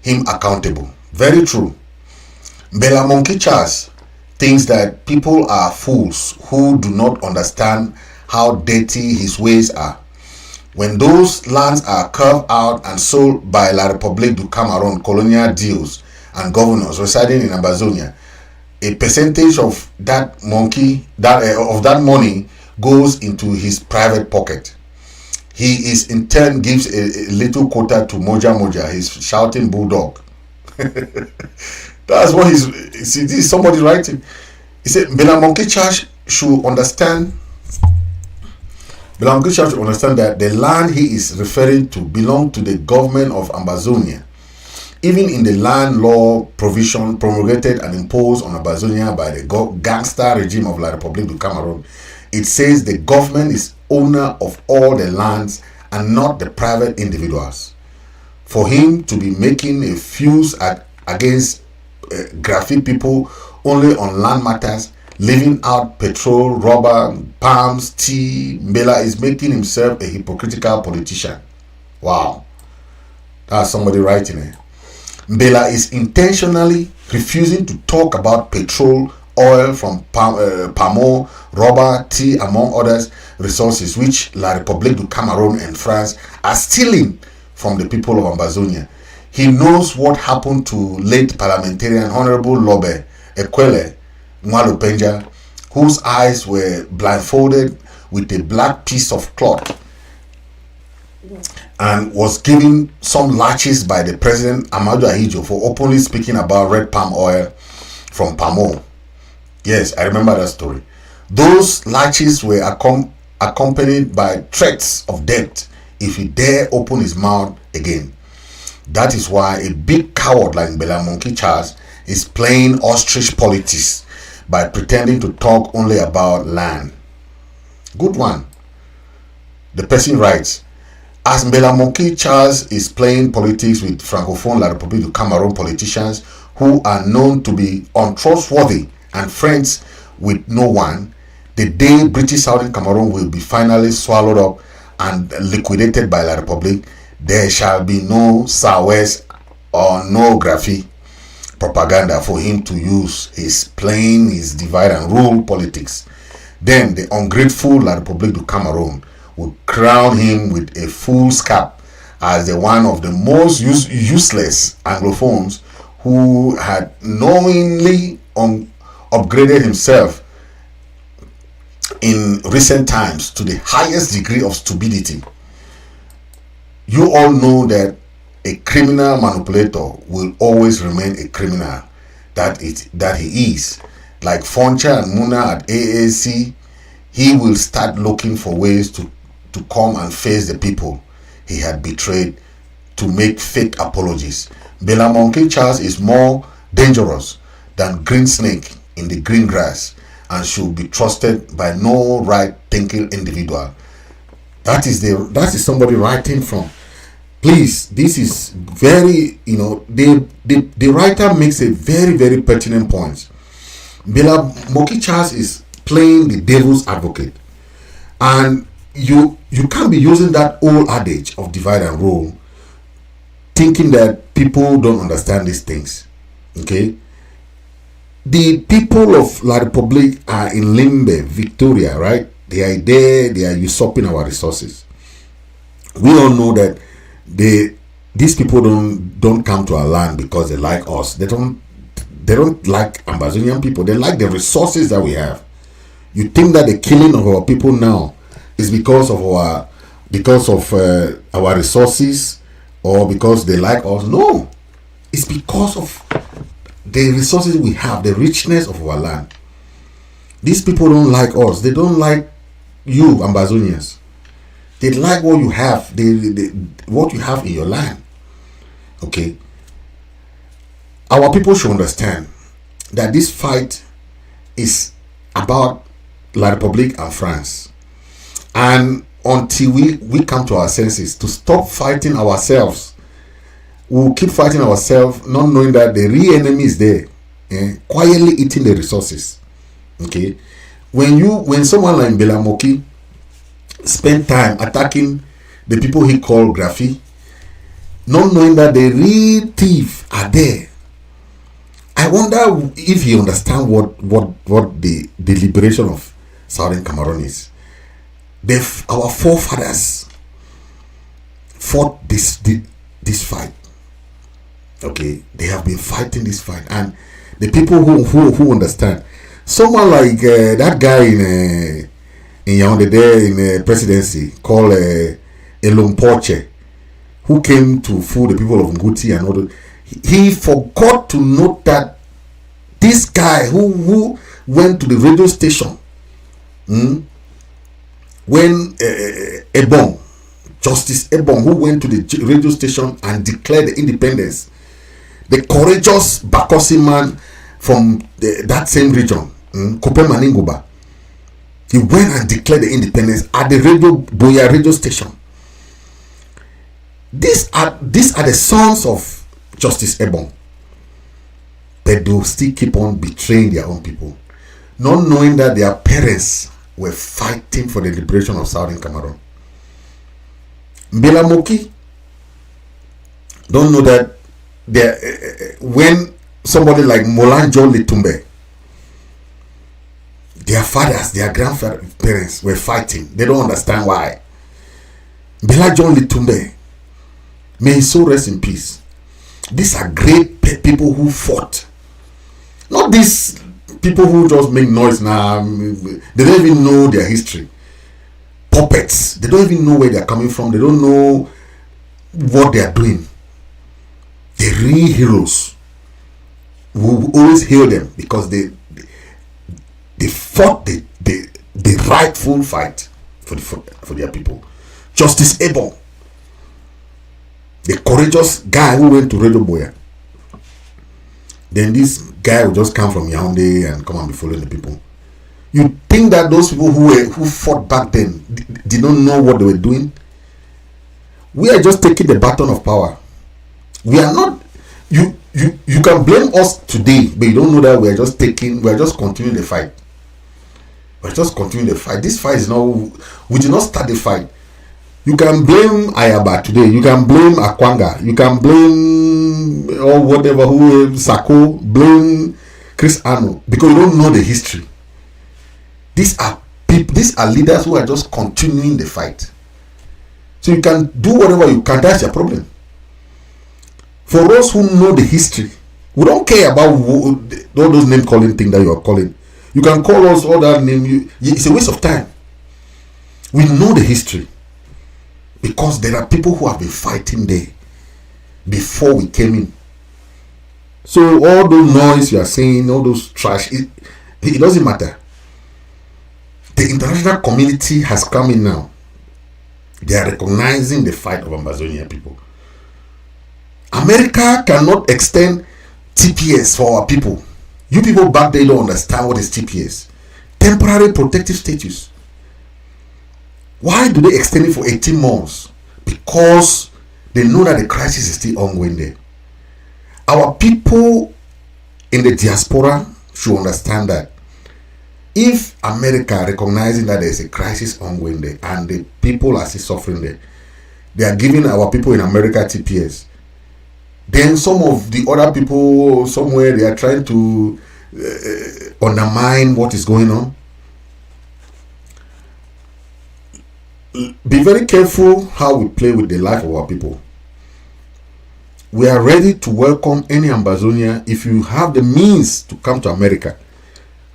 him accountable. Very true. Bella Monkey Charles thinks that people are fools who do not understand how dirty his ways are. When those lands are carved out and sold by La République du Cameroon colonial deals and governors residing in Amazonia, a percentage of that money goes into his private pocket. He is in turn gives a little quota to Moja Moja, his shouting bulldog. That's what this is somebody writing. He said Bella Monkey Charles should understand that the land he is referring to belongs to the government of Amazonia. Even in the land law provision promulgated and imposed on Amazonia by the gangster regime of La République du Cameroon, it says the government is owner of all the lands and not the private individuals. For him to be making a fuse against Graffiti people only on land matters, leaving out petrol, rubber, palms, tea, Bella is making himself a hypocritical politician. Wow. That's somebody writing it. Bella is intentionally refusing to talk about petrol, oil from palm oil, rubber, tea, among others resources which La République du Cameroon and France are stealing from the people of Amazonia. He knows what happened to late parliamentarian Honorable Lobe Ekwele Mwalupenja, whose eyes were blindfolded with a black piece of cloth and was given some lashes by the president Amadou Ahidjo for openly speaking about red palm oil from palm oil. Yes, I remember that story. Those lashes were accompanied by threats of death if he dare open his mouth again. That is why a big coward like Bella Monkey Charles is playing ostrich politics by pretending to talk only about land. Good one. The person writes, as Bella Monkey Charles is playing politics with Francophone La République du Cameroon politicians who are known to be untrustworthy and friends with no one, the day British Southern Cameroon will be finally swallowed up and liquidated by La République, there shall be no Southwest or no Graffiti propaganda for him to use his divide and rule politics. Then the ungrateful La République du Cameroon will crown him with a fool's cap as the one of the most useless Anglophones who had knowingly upgraded himself in recent times to the highest degree of stupidity. You all know that a criminal manipulator will always remain a criminal that he is. Like Foncha and Muna at AAC, he will start looking for ways to come and face the people he had betrayed to make fake apologies. Bella Monkey Charles is more dangerous than green snake in the green grass and should be trusted by no right-thinking individual. That is somebody writing from. Please, this is very, the writer makes a very, very pertinent point. Bella Monkey Charles is playing the devil's advocate. And you can't be using that old adage of divide and rule thinking that people don't understand these things. Okay? The people of La République are in Limbe, Victoria, right? They are there, they are usurping our resources. We all know that these people don't come to our land because they like us. They don't like Amazonian people. They like the resources that we have. You think that the killing of our people now is because of because of our resources or because they like us. No, it's because of the resources we have, the richness of our land. These people don't like us. They don't like you, Ambazonians. They like what you have, what you have in your land. Okay. Our people should understand that this fight is about La République and France. And until we come to our senses to stop fighting ourselves, we'll keep fighting ourselves, not knowing that the real enemy is there, quietly eating the resources. Okay. When someone like Mbela Moki spend time attacking the people he called Graphi, not knowing that the real thieves are there, I wonder if he understands what the liberation of Southern Cameroon is. Our forefathers fought this fight. Okay, they have been fighting this fight, and the people who understand. Someone like that guy in Yaoundé there in the presidency called Elon Porche, who came to fool the people of Nguti and all that. He forgot to note that this guy who went to the radio station when Ebong, Justice Ebong, who went to the radio station and declared the independence, the courageous Bakosi man from that same region, Kope Maninguba, he went and declared the independence at the Biya radio station. These are the sons of Justice Ebong, but they will still keep on betraying their own people, not knowing that their parents were fighting for the liberation of Southern Cameroon. Mbela Moki don't know that when somebody like Molanjo Litumbe, their fathers, their grandparents were fighting. They don't understand why. Mbela John Litumbe, may his soul rest in peace. These are great people who fought. Not these people who just make noise now. They don't even know their history. Puppets. They don't even know where they are coming from. They don't know what they are doing. The real heroes, we will always hail them because they fought the rightful fight for their people. Justice Ebong, the courageous guy who went to Radio Boya. Then this guy will just come from Yaoundé and come and be following the people. You think that those people who fought back then did not know what they were doing? We are just taking the baton of power. We are not. You can blame us today, but you don't know that we are just continuing the fight. We're just continuing the fight. This fight is not. We did not start the fight. You can blame Ayaba today. You can blame Akwanga. You can blame or whatever, who Sako, blame Chris Ano, because you don't know the history. These are people. These are leaders who are just continuing the fight. So you can do whatever you can. That's your problem. For us who know the history, we don't care about all those name calling things that you are calling. You can call us all that name. It's a waste of time. We know the history because there are people who have been fighting there before we came in. So all those noise you are saying, all those trash, it doesn't matter. The international community has come in now. They are recognizing the fight of Ambazonia people. America cannot extend TPS for our people. You people back there don't understand what is TPS. Temporary protective status. Why do they extend it for 18 months? Because they know that the crisis is still ongoing there. Our people in the diaspora should understand that if America recognizing that there is a crisis ongoing there and the people are still suffering there, they are giving our people in America TPS. Then some of the other people somewhere, they are trying to undermine what is going on. Be very careful how we play with the life of our people. We are ready to welcome any Ambazonia. If you have the means to come to America,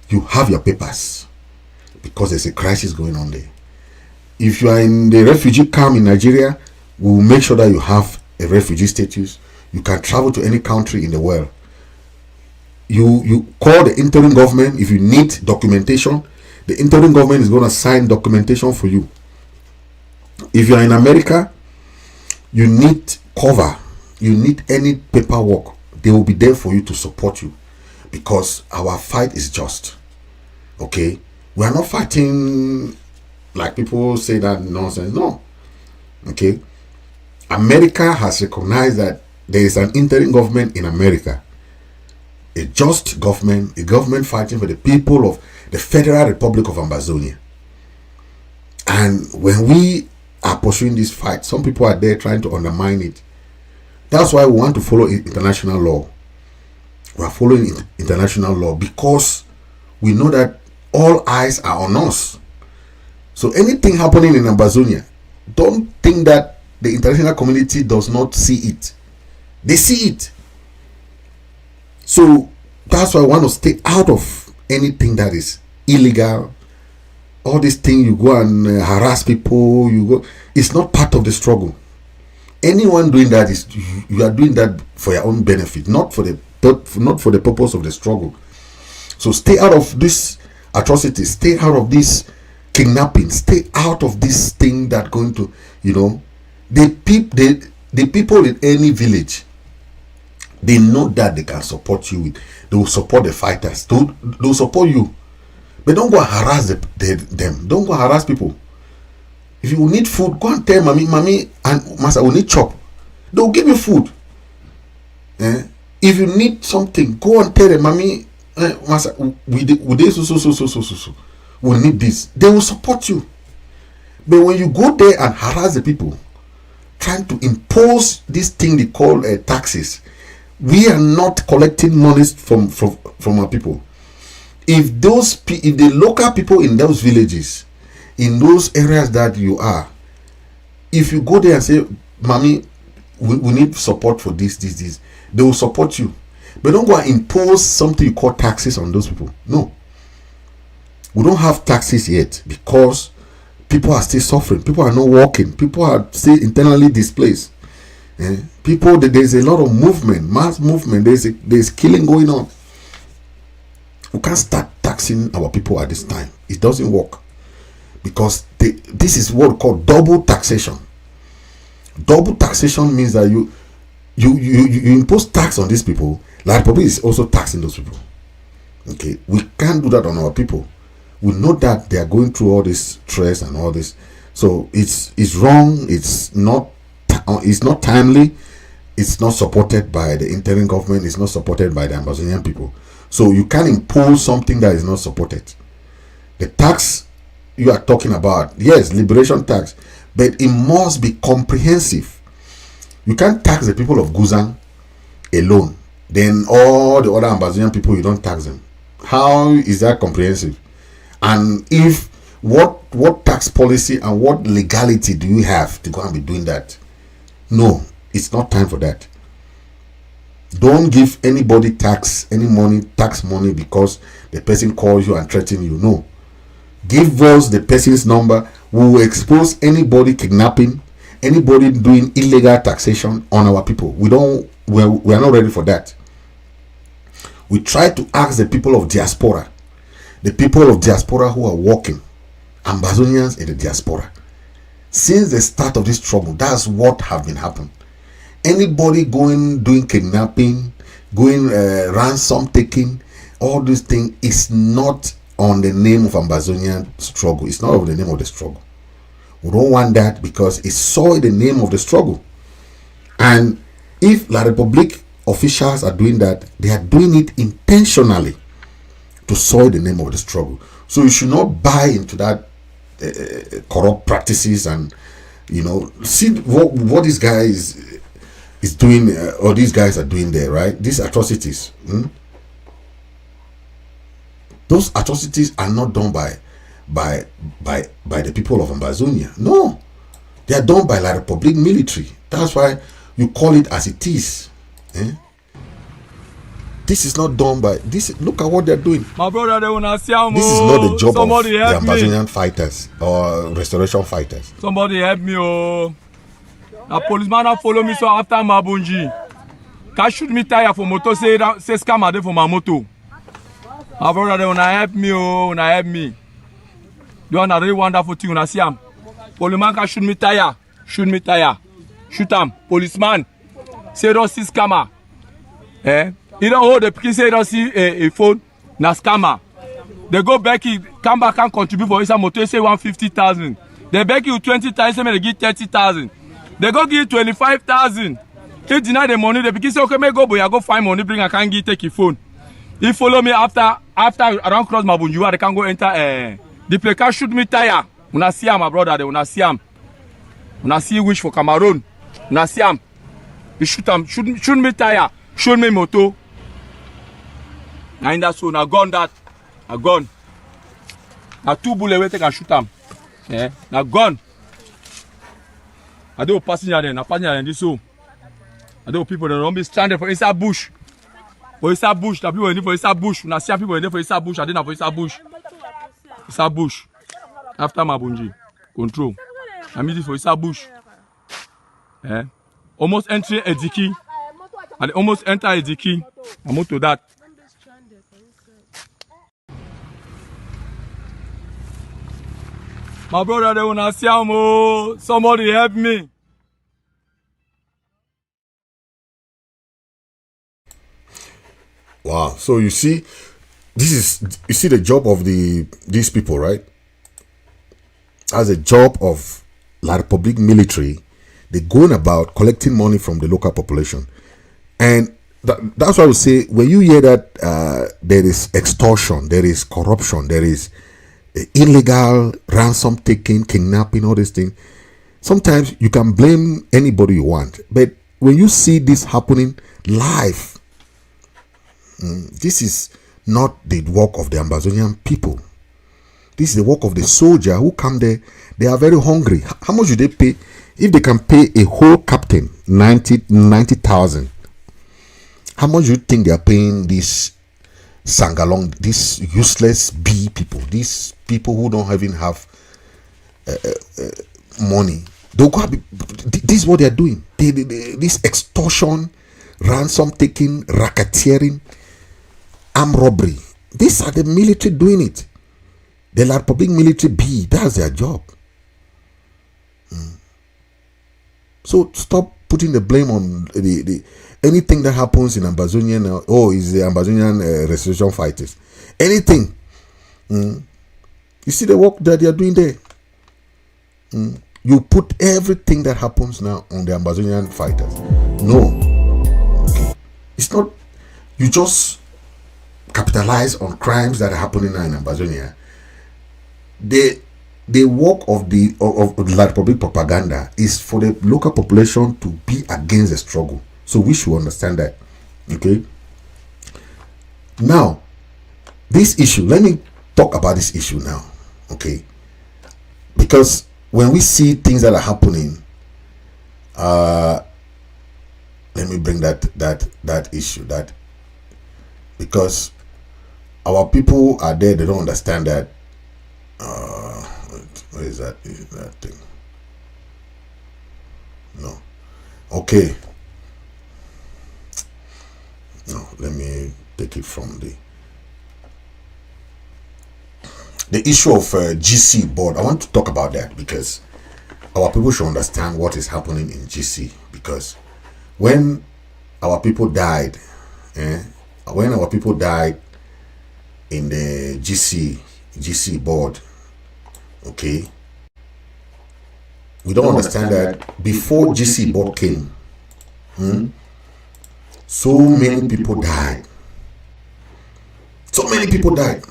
you have your papers, because there's a crisis going on there. If you are in the refugee camp in Nigeria, we will make sure that you have a refugee status. You can travel to any country in the world. You call the interim government if you need documentation. The interim government is going to sign documentation for you. If you are in America, you need cover, you need any paperwork, they will be there for you to support you, because our fight is just. Okay, we are not fighting like people say that nonsense. No. Okay, America has recognized that there is an interim government in America, a just government, a government fighting for the people of the Federal Republic of Ambazonia. And when we are pursuing this fight, some people are there trying to undermine it. That's why we want to follow international law. We are following international law because we know that all eyes are on us. So anything happening in Ambazonia, don't think that the international community does not see it. They see it. So that's why I want to stay out of anything that is illegal. All this thing, you go and harass people, it's not part of the struggle. Anyone doing that is, you are doing that for your own benefit, not for the purpose of the struggle. So stay out of this atrocity, stay out of this kidnapping, stay out of this thing that going to, the people in any village, they know that they can support you. They will support the fighters. They will support you. But don't go and harass them. Don't go and harass people. If you need food, go and tell mommy and master, we need chop. They will give you food. If you need something, go and tell them, mommy, master, we need this. They will support you. But when you go there and harass the people, trying to impose this thing they call taxes, we are not collecting monies from our people. If the local people in those villages, in those areas that you are, if you go there and say, mommy, we need support for this, they will support you. But don't go and impose something you call taxes on those people. No. We don't have taxes yet because people are still suffering. People are not working. People are still internally displaced. There's a lot of movement, mass movement. There's killing going on. We can't start taxing our people at this time. It doesn't work because this is what we call double taxation. Double taxation means that you impose tax on these people. Like probably is also taxing those people. Okay, we can't do that on our people. We know that they are going through all this stress and all this, so it's wrong. It's not timely. It's not supported by the interim government. It's not supported by the Ambazonian people. So you can't impose something that is not supported. The tax you are talking about, yes, liberation tax, but it must be comprehensive. You can't tax the people of Guzan alone. Then all the other Ambazonian people, you don't tax them. How is that comprehensive? And if what tax policy and what legality do you have to go and be doing that? No, it's not time for that. Don't give anybody tax money because the person calls you and threatens you. No. Give us the person's number. We will expose anybody kidnapping, anybody doing illegal taxation on our people. We are not ready for that. We try to ask the people of diaspora, who are working, Ambazonians in the diaspora. Since the start of this struggle, that's what have been happening. Anybody doing kidnapping, ransom taking, all these things is not on the name of Ambazonian struggle. It's not on the name of the struggle. We don't want that because it soiled the name of the struggle. And if La Republique officials are doing that, they are doing it intentionally to soil the name of the struggle. So you should not buy into that corrupt practices and see what this guy is doing, or these guys are doing there, right? These atrocities. Those atrocities are not done by the people of Ambazonia. No, they are done by La Republique military. That's why you call it as it is. this is not done by this. Look at what they're doing. My brother, they wanna see how This is not the job of the help me. Ambazonian fighters or restoration fighters. Somebody help me, oh. A policeman not follow me so after Mabunji. Can shoot me tire for motor say scam ade for my motor. My brother, they wanna help me, oh, wanna help me. They wanna really wonderful thing, wanna see him. Policeman can shoot me tire, shoot him. Policeman say don't see scammer. He don't hold the pikin say he don't see a phone, na scammer. They go back, he come back and contribute for his motor, say 150,000. They beg you 20,000, say they give 30,000. They go give 25,000. He deny the money, the pikin say, okay, may go, but I go find money, bring, I can't give, take your phone. He follow me after around cross Mabunjua, they can go enter, the play can shoot me tire. Una see him, my brother, they una see him. Una see wish for Cameroon. Una see him. He shoot him, shoot me tire, shoot me motor. And that's so now gun that. A gun. Now 2 bullets we take and shoot them. Now gun. I do passenger then. Now passenger then this so. I do people that don't be stranded for inside bush. For inside bush. The people in there for inside bush. Now see people in there for inside bush. I didn't for inside bush. Inside bush. After Mabunji. Control. I mean this for inside bush. Almost entering Ediki. And almost enter Ediki. I'm out to that. My brother, they wanna see him, oh. Somebody help me. Wow. So you see, you see the job of these people, right? As a job of La Republique military, they're going about collecting money from the local population. And that's why I would say, when you hear that there is extortion, there is corruption, there is illegal ransom taking, kidnapping, all these things, sometimes you can blame anybody you want. But when you see this happening live, this is not the work of the Ambazonian people. This is the work of the soldier who come there. They are very hungry. How much do they pay? If they can pay a whole captain 90,000, how much do you think they are paying this Sangalong, these useless B people, these people who don't even have money? They'll go, this is what they are doing. This extortion, ransom taking, racketeering, armed robbery. These are the military doing it. The La Republique military B, that's their job. So stop putting the blame on anything that happens in Ambazonian. Oh, is the Ambazonian restoration fighters? Anything. You see the work that they are doing there. You put everything that happens now on the Ambazonian fighters. No. Okay. It's not. You just capitalize on crimes that are happening now in Ambazonia. The work of the La Republique propaganda is for the local population to be against the struggle. So we should understand that. Okay. Now, this issue, let me talk about this issue now. Okay. Because when we see things that are happening, let me bring that issue, that because our people are there, they don't understand that. Where is that thing? No. Okay. No, let me take it from the issue of GC board. I want to talk about that because our people should understand what is happening in GC. Because when our people died, in the GC board, okay, we don't understand that before GC board came, so many people died. So many people died.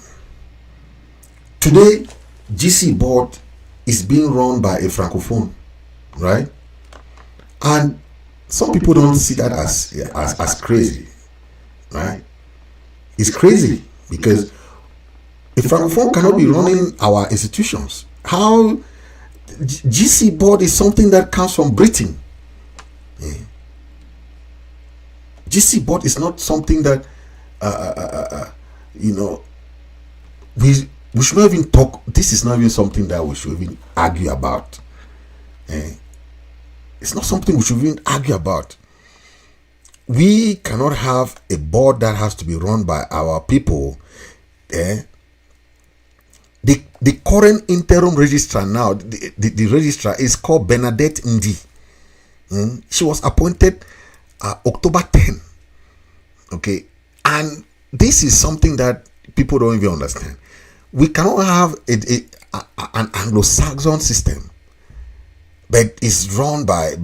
Today, GC board is being run by a francophone, right? And some people don't see that as crazy, right? It's crazy because a francophone cannot be running our institutions. How GC board is something that comes from Britain. GC board is not something that you know, we should not even talk. This is not even something that we should even argue about. It's not something we should even argue about. We cannot have a board that has to be run by our people. The current interim registrar now, the registrar is called Bernadette Ndi. She was appointed October 10. Okay, and this is something that people don't even understand. We cannot have an Anglo-Saxon system, but it's run by a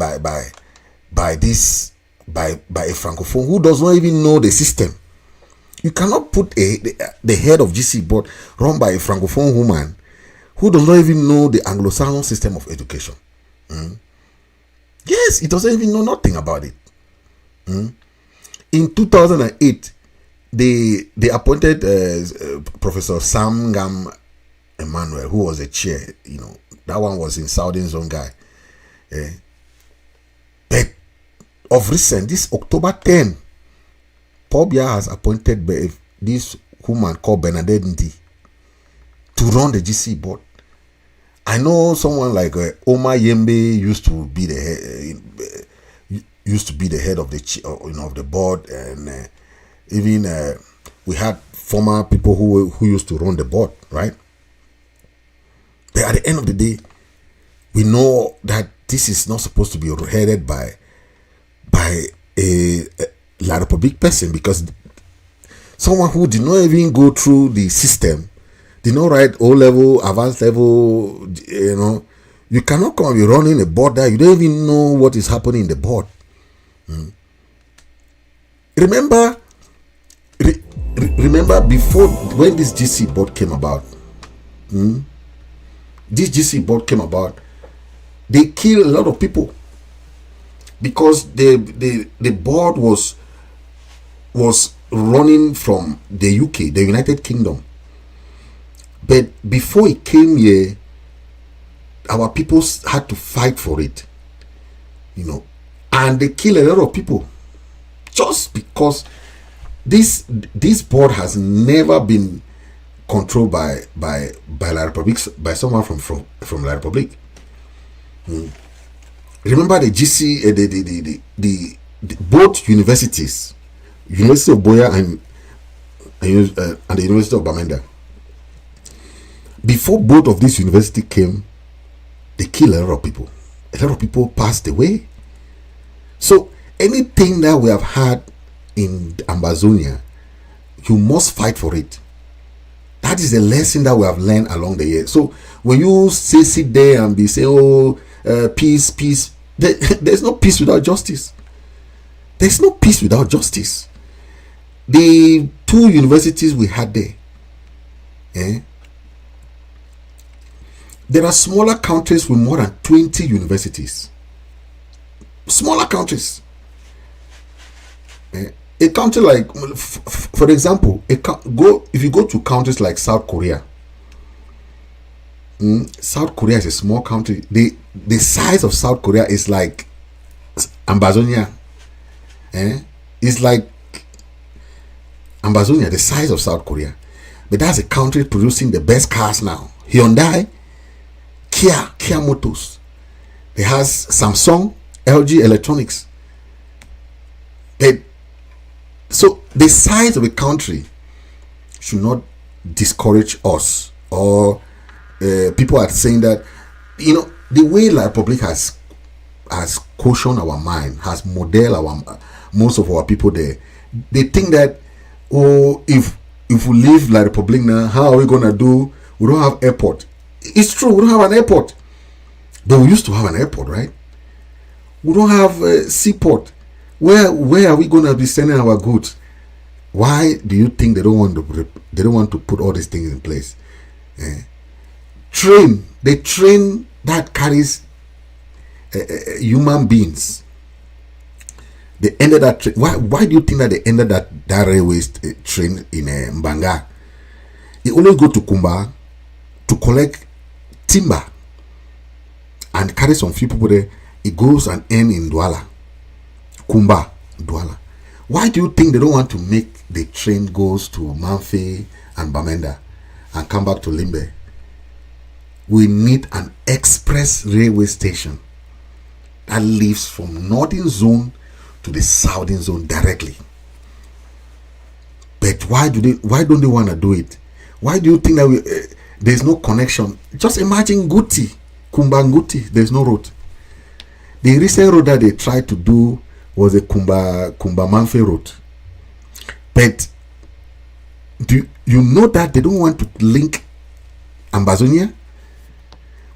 francophone who does not even know the system. You cannot put the head of GC board run by a francophone woman who does not even know the Anglo-Saxon system of education. Yes, he doesn't even know nothing about it. In 2008, they appointed Professor Sam Gam Emmanuel, who was a chair. You know, that one was in Southern Zone guy. But of recent, this October 10, Paul Biya has appointed this woman called Bernadette Ndi to run the GC board. I know someone like Omar Yembe used to be the head of the board, and even we had former people who used to run the board, right? But at the end of the day, we know that this is not supposed to be headed by a La Republique person, because someone who did not even go through the system, did not write O-level, advanced level, you know, you cannot come and be running a board that you don't even know what is happening in the board. Remember before, when this GC board came about, they killed a lot of people because the board was running from the UK, the United Kingdom. But before it came here, our people had to fight for it, you know, and they killed a lot of people just because this board has never been controlled by La Republique, by someone from La Republique. Remember the GC, the both universities, University of Biya and the University of Bamenda. Before both of these universities came, they killed a lot of people. A lot of people passed away. So anything that we have had in Ambazonia, you must fight for it. That is a lesson that we have learned along the years. So when you sit there and be saying, "Oh, peace," there's no peace without justice. There's no peace without justice. The two universities we had there, there are smaller countries with more than 20 universities. Smaller countries. A country like, for example, if you go to countries like South Korea. South Korea is a small country. The size of South Korea is like Ambazonia. It's like Ambazonia, the size of South Korea. But that's a country producing the best cars now. Hyundai, Kia Motors. It has Samsung, LG Electronics. So the size of a country should not discourage us, or people are saying that, you know, the way La Republique has cautioned our mind, has modeled most of our people there. They think that, oh, if we leave La Republique now, how are we gonna do? We don't have airport. It's true, we don't have an airport, but we used to have an airport, right? We don't have a seaport. Where are we gonna be sending our goods? Why do you think they don't want to put all these things in place? The train that carries human beings. They ended that train. Why do you think that they ended that railway train in Mbanga? It only go to Kumba to collect timber and carry some few people there. It goes and end in Douala. Kumba, Douala. Why do you think they don't want to make the train goes to Manfe and Bamenda and come back to Limbe? We need an express railway station that leaves from northern zone to the southern zone directly. But why don't they want to do it? Why do you think that there's no connection? Just imagine Guti, Kumbanguti, there's no road. The recent road that they tried to do was the Kumba Manfe road. But do you know that they don't want to link Ambazonia?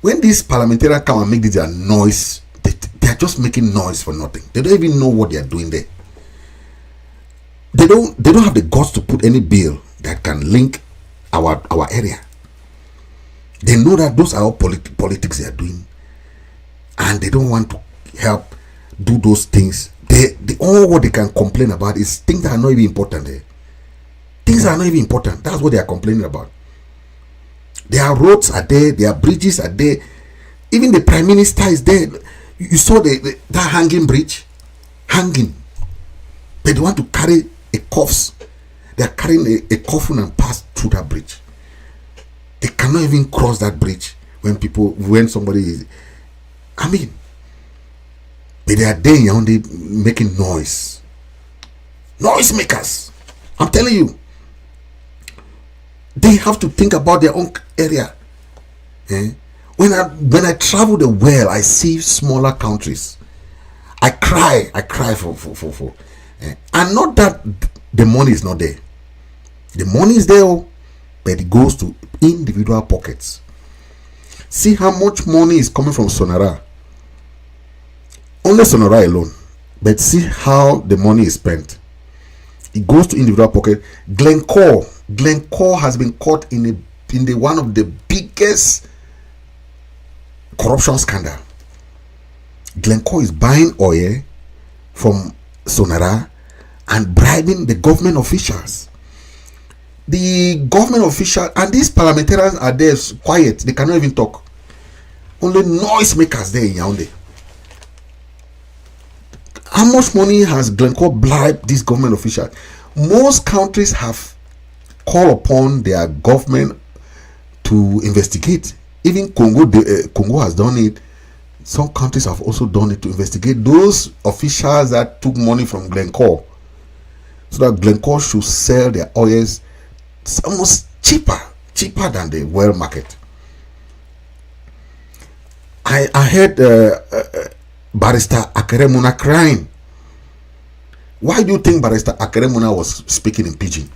When these parliamentarians come and make this noise, they are just making noise for nothing. They don't even know what they are doing there. They don't have the guts to put any bill that can link our area. They know that those are all politics they are doing, and they don't want to help do those things. They all what they can complain about is things that are not even important there. Things that are not even important. That's what they are complaining about. Their roads are there, their bridges are there. Even the prime minister is there. You saw that hanging bridge, hanging. But they want to carry a corpse. They are carrying a coffin and pass through that bridge. They cannot even cross that bridge when somebody is. I mean, but they are there in Yaoundé making noise. Noise makers. I'm telling you. They have to think about their own area. When I travel the world, I see smaller countries. I cry for. And not that the money is not there. The money is there, but it goes to individual pockets. See how much money is coming from Sonara. Only Sonara alone. But see how the money is spent. It goes to individual pocket. Glencore has been caught in the one of the biggest corruption scandal. Glencore is buying oil from Sonara and bribing the government officials. The government officials and these parliamentarians are there quiet. They cannot even talk. Only noise makers there in Yaoundé. How much money has Glencore bribed these government officials? Most countries have called upon their government to investigate. Even Congo has done it. Some countries have also done it to investigate those officials that took money from Glencore, so that Glencore should sell their oils almost cheaper than the world market. I heard Barrister Akeremuna crying. Why do you think Barrister Akeremuna was speaking in pidgin?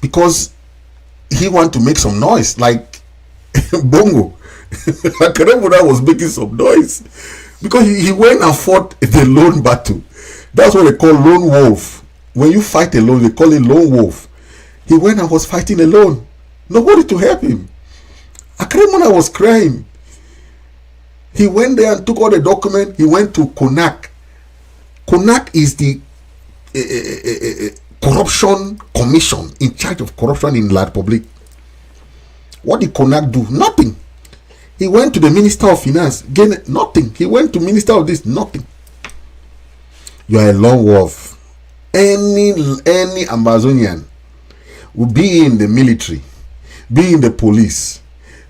Because he wanted to make some noise, like Bongo. Akeremuna was making some noise because he went and fought the lone battle. That's what they call lone wolf. When you fight alone, they call it lone wolf. He went and was fighting alone. Nobody to help him. Akeremuna was crying. He went there and took all the document. He went to CONAC. CONAC is the corruption commission in charge of corruption in La Republic. What did CONAC do? Nothing. He went to the Minister of Finance, gained nothing. He went to Minister of this, nothing. You are a lone wolf. Any Amazonian will be in the military, be in the police,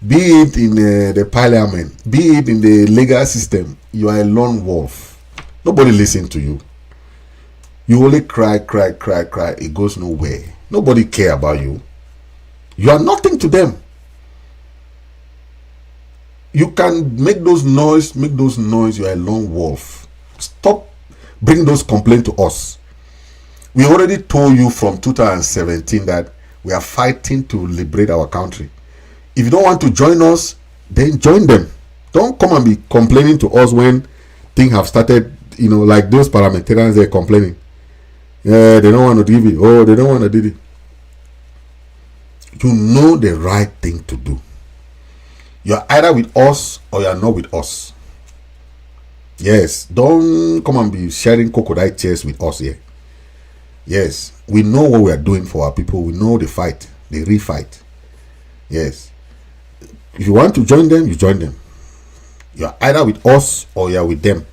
be it in the parliament, be it in the legal system. You are a lone wolf. Nobody listen to you. You only cry. It goes nowhere. Nobody care about you. You are nothing to them. You can make those noise. You are a lone wolf. Stop bringing those complaints to us. We already told you from 2017 that we are fighting to liberate our country. If you don't want to join us, then join them. Don't come and be complaining to us when things have started, like those parliamentarians, they're complaining. Yeah, they don't want to give it. Oh, they don't want to do it. You know the right thing to do. You're either with us or you're not with us. Yes, don't come and be sharing crocodile tears with us here. Yes, we know what we are doing for our people. We know the fight, the real fight. Yes. If you want to join them, you join them. You're either with us or you're with them.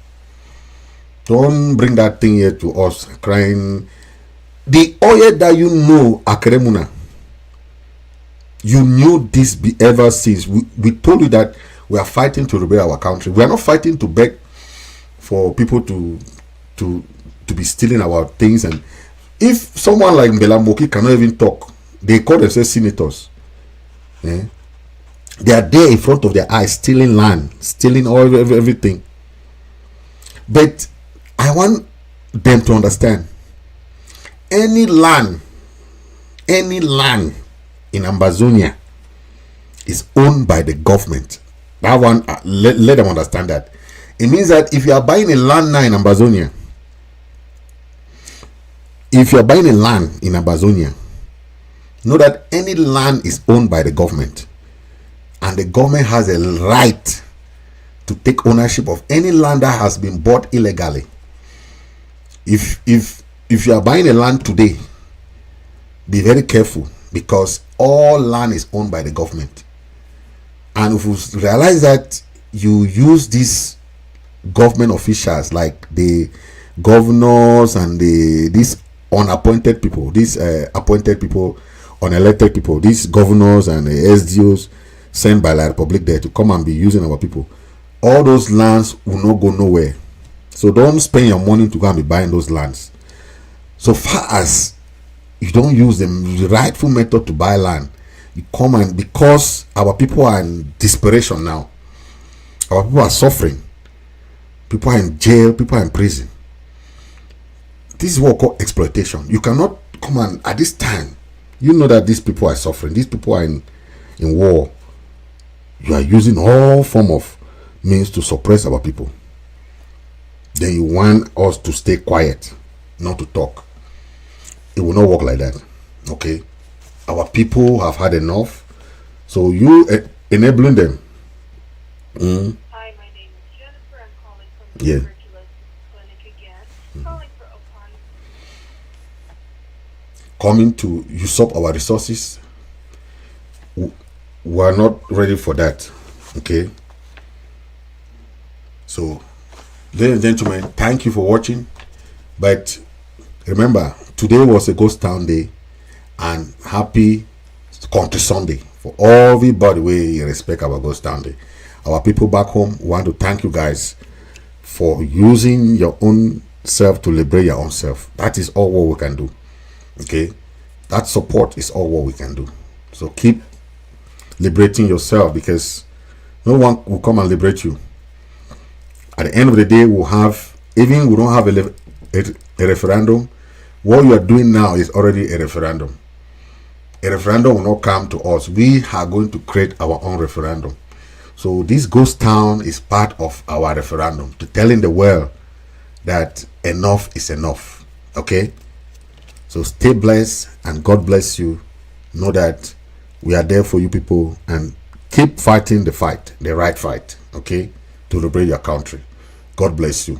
Don't bring that thing here to us, crying The oil that you know, Akeremuna, you knew this ever since. We told you that we are fighting to rebuild our country. We are not fighting to beg for people to be stealing our things. And if someone like Mbela Moki cannot even talk, they call themselves senators. Yeah? They are there in front of their eyes, stealing land, stealing all everything. But I want them to understand, any land in Ambazonia is owned by the government. That one, let them understand that. It means that if you are buying a land now in Ambazonia, know that any land is owned by the government, and the government has a right to take ownership of any land that has been bought illegally. If you are buying a land today, be very careful, because all land is owned by the government. And if you realize that you use these government officials like the governors and these unappointed people, these appointed people, unelected people, these governors and the SDOs sent by the Republic there to come and be using our people, all those lands will not go nowhere. So don't spend your money to go and be buying those lands. So far as you don't use the rightful method to buy land, you come, and because our people are in desperation now, our people are suffering, people are in jail, people are in prison. This is what we call exploitation. You cannot come and at this time, you know that these people are suffering, these people are in war. You are using all form of means to suppress our people. Then you want us to stay quiet, not to talk. It will not work like that. Okay, our people have had enough, so you enabling them. Hi, my name is Jennifer. I'm calling from the tuberculosis clinic again. Calling for upon coming to usurp our resources. We are not ready for that. Okay, so ladies and gentlemen, thank you for watching. But remember, today was a Ghost Town Day, and happy Country Sunday for everybody. We respect our Ghost Town Day. Our people back home want to thank you guys for using your own self to liberate your own self. That is all what we can do. Okay, that support is all what we can do. So keep liberating yourself, because no one will come and liberate you. At the end of the day, we'll have, even we don't have a referendum, what you are doing now is already a referendum. A referendum will not come to us. We are going to create our own referendum. So this ghost town is part of our referendum, to telling the world that enough is enough. Okay, so stay blessed and God bless you. Know that we are there for you people, and keep fighting the fight, the right fight, okay, to liberate your country. God bless you.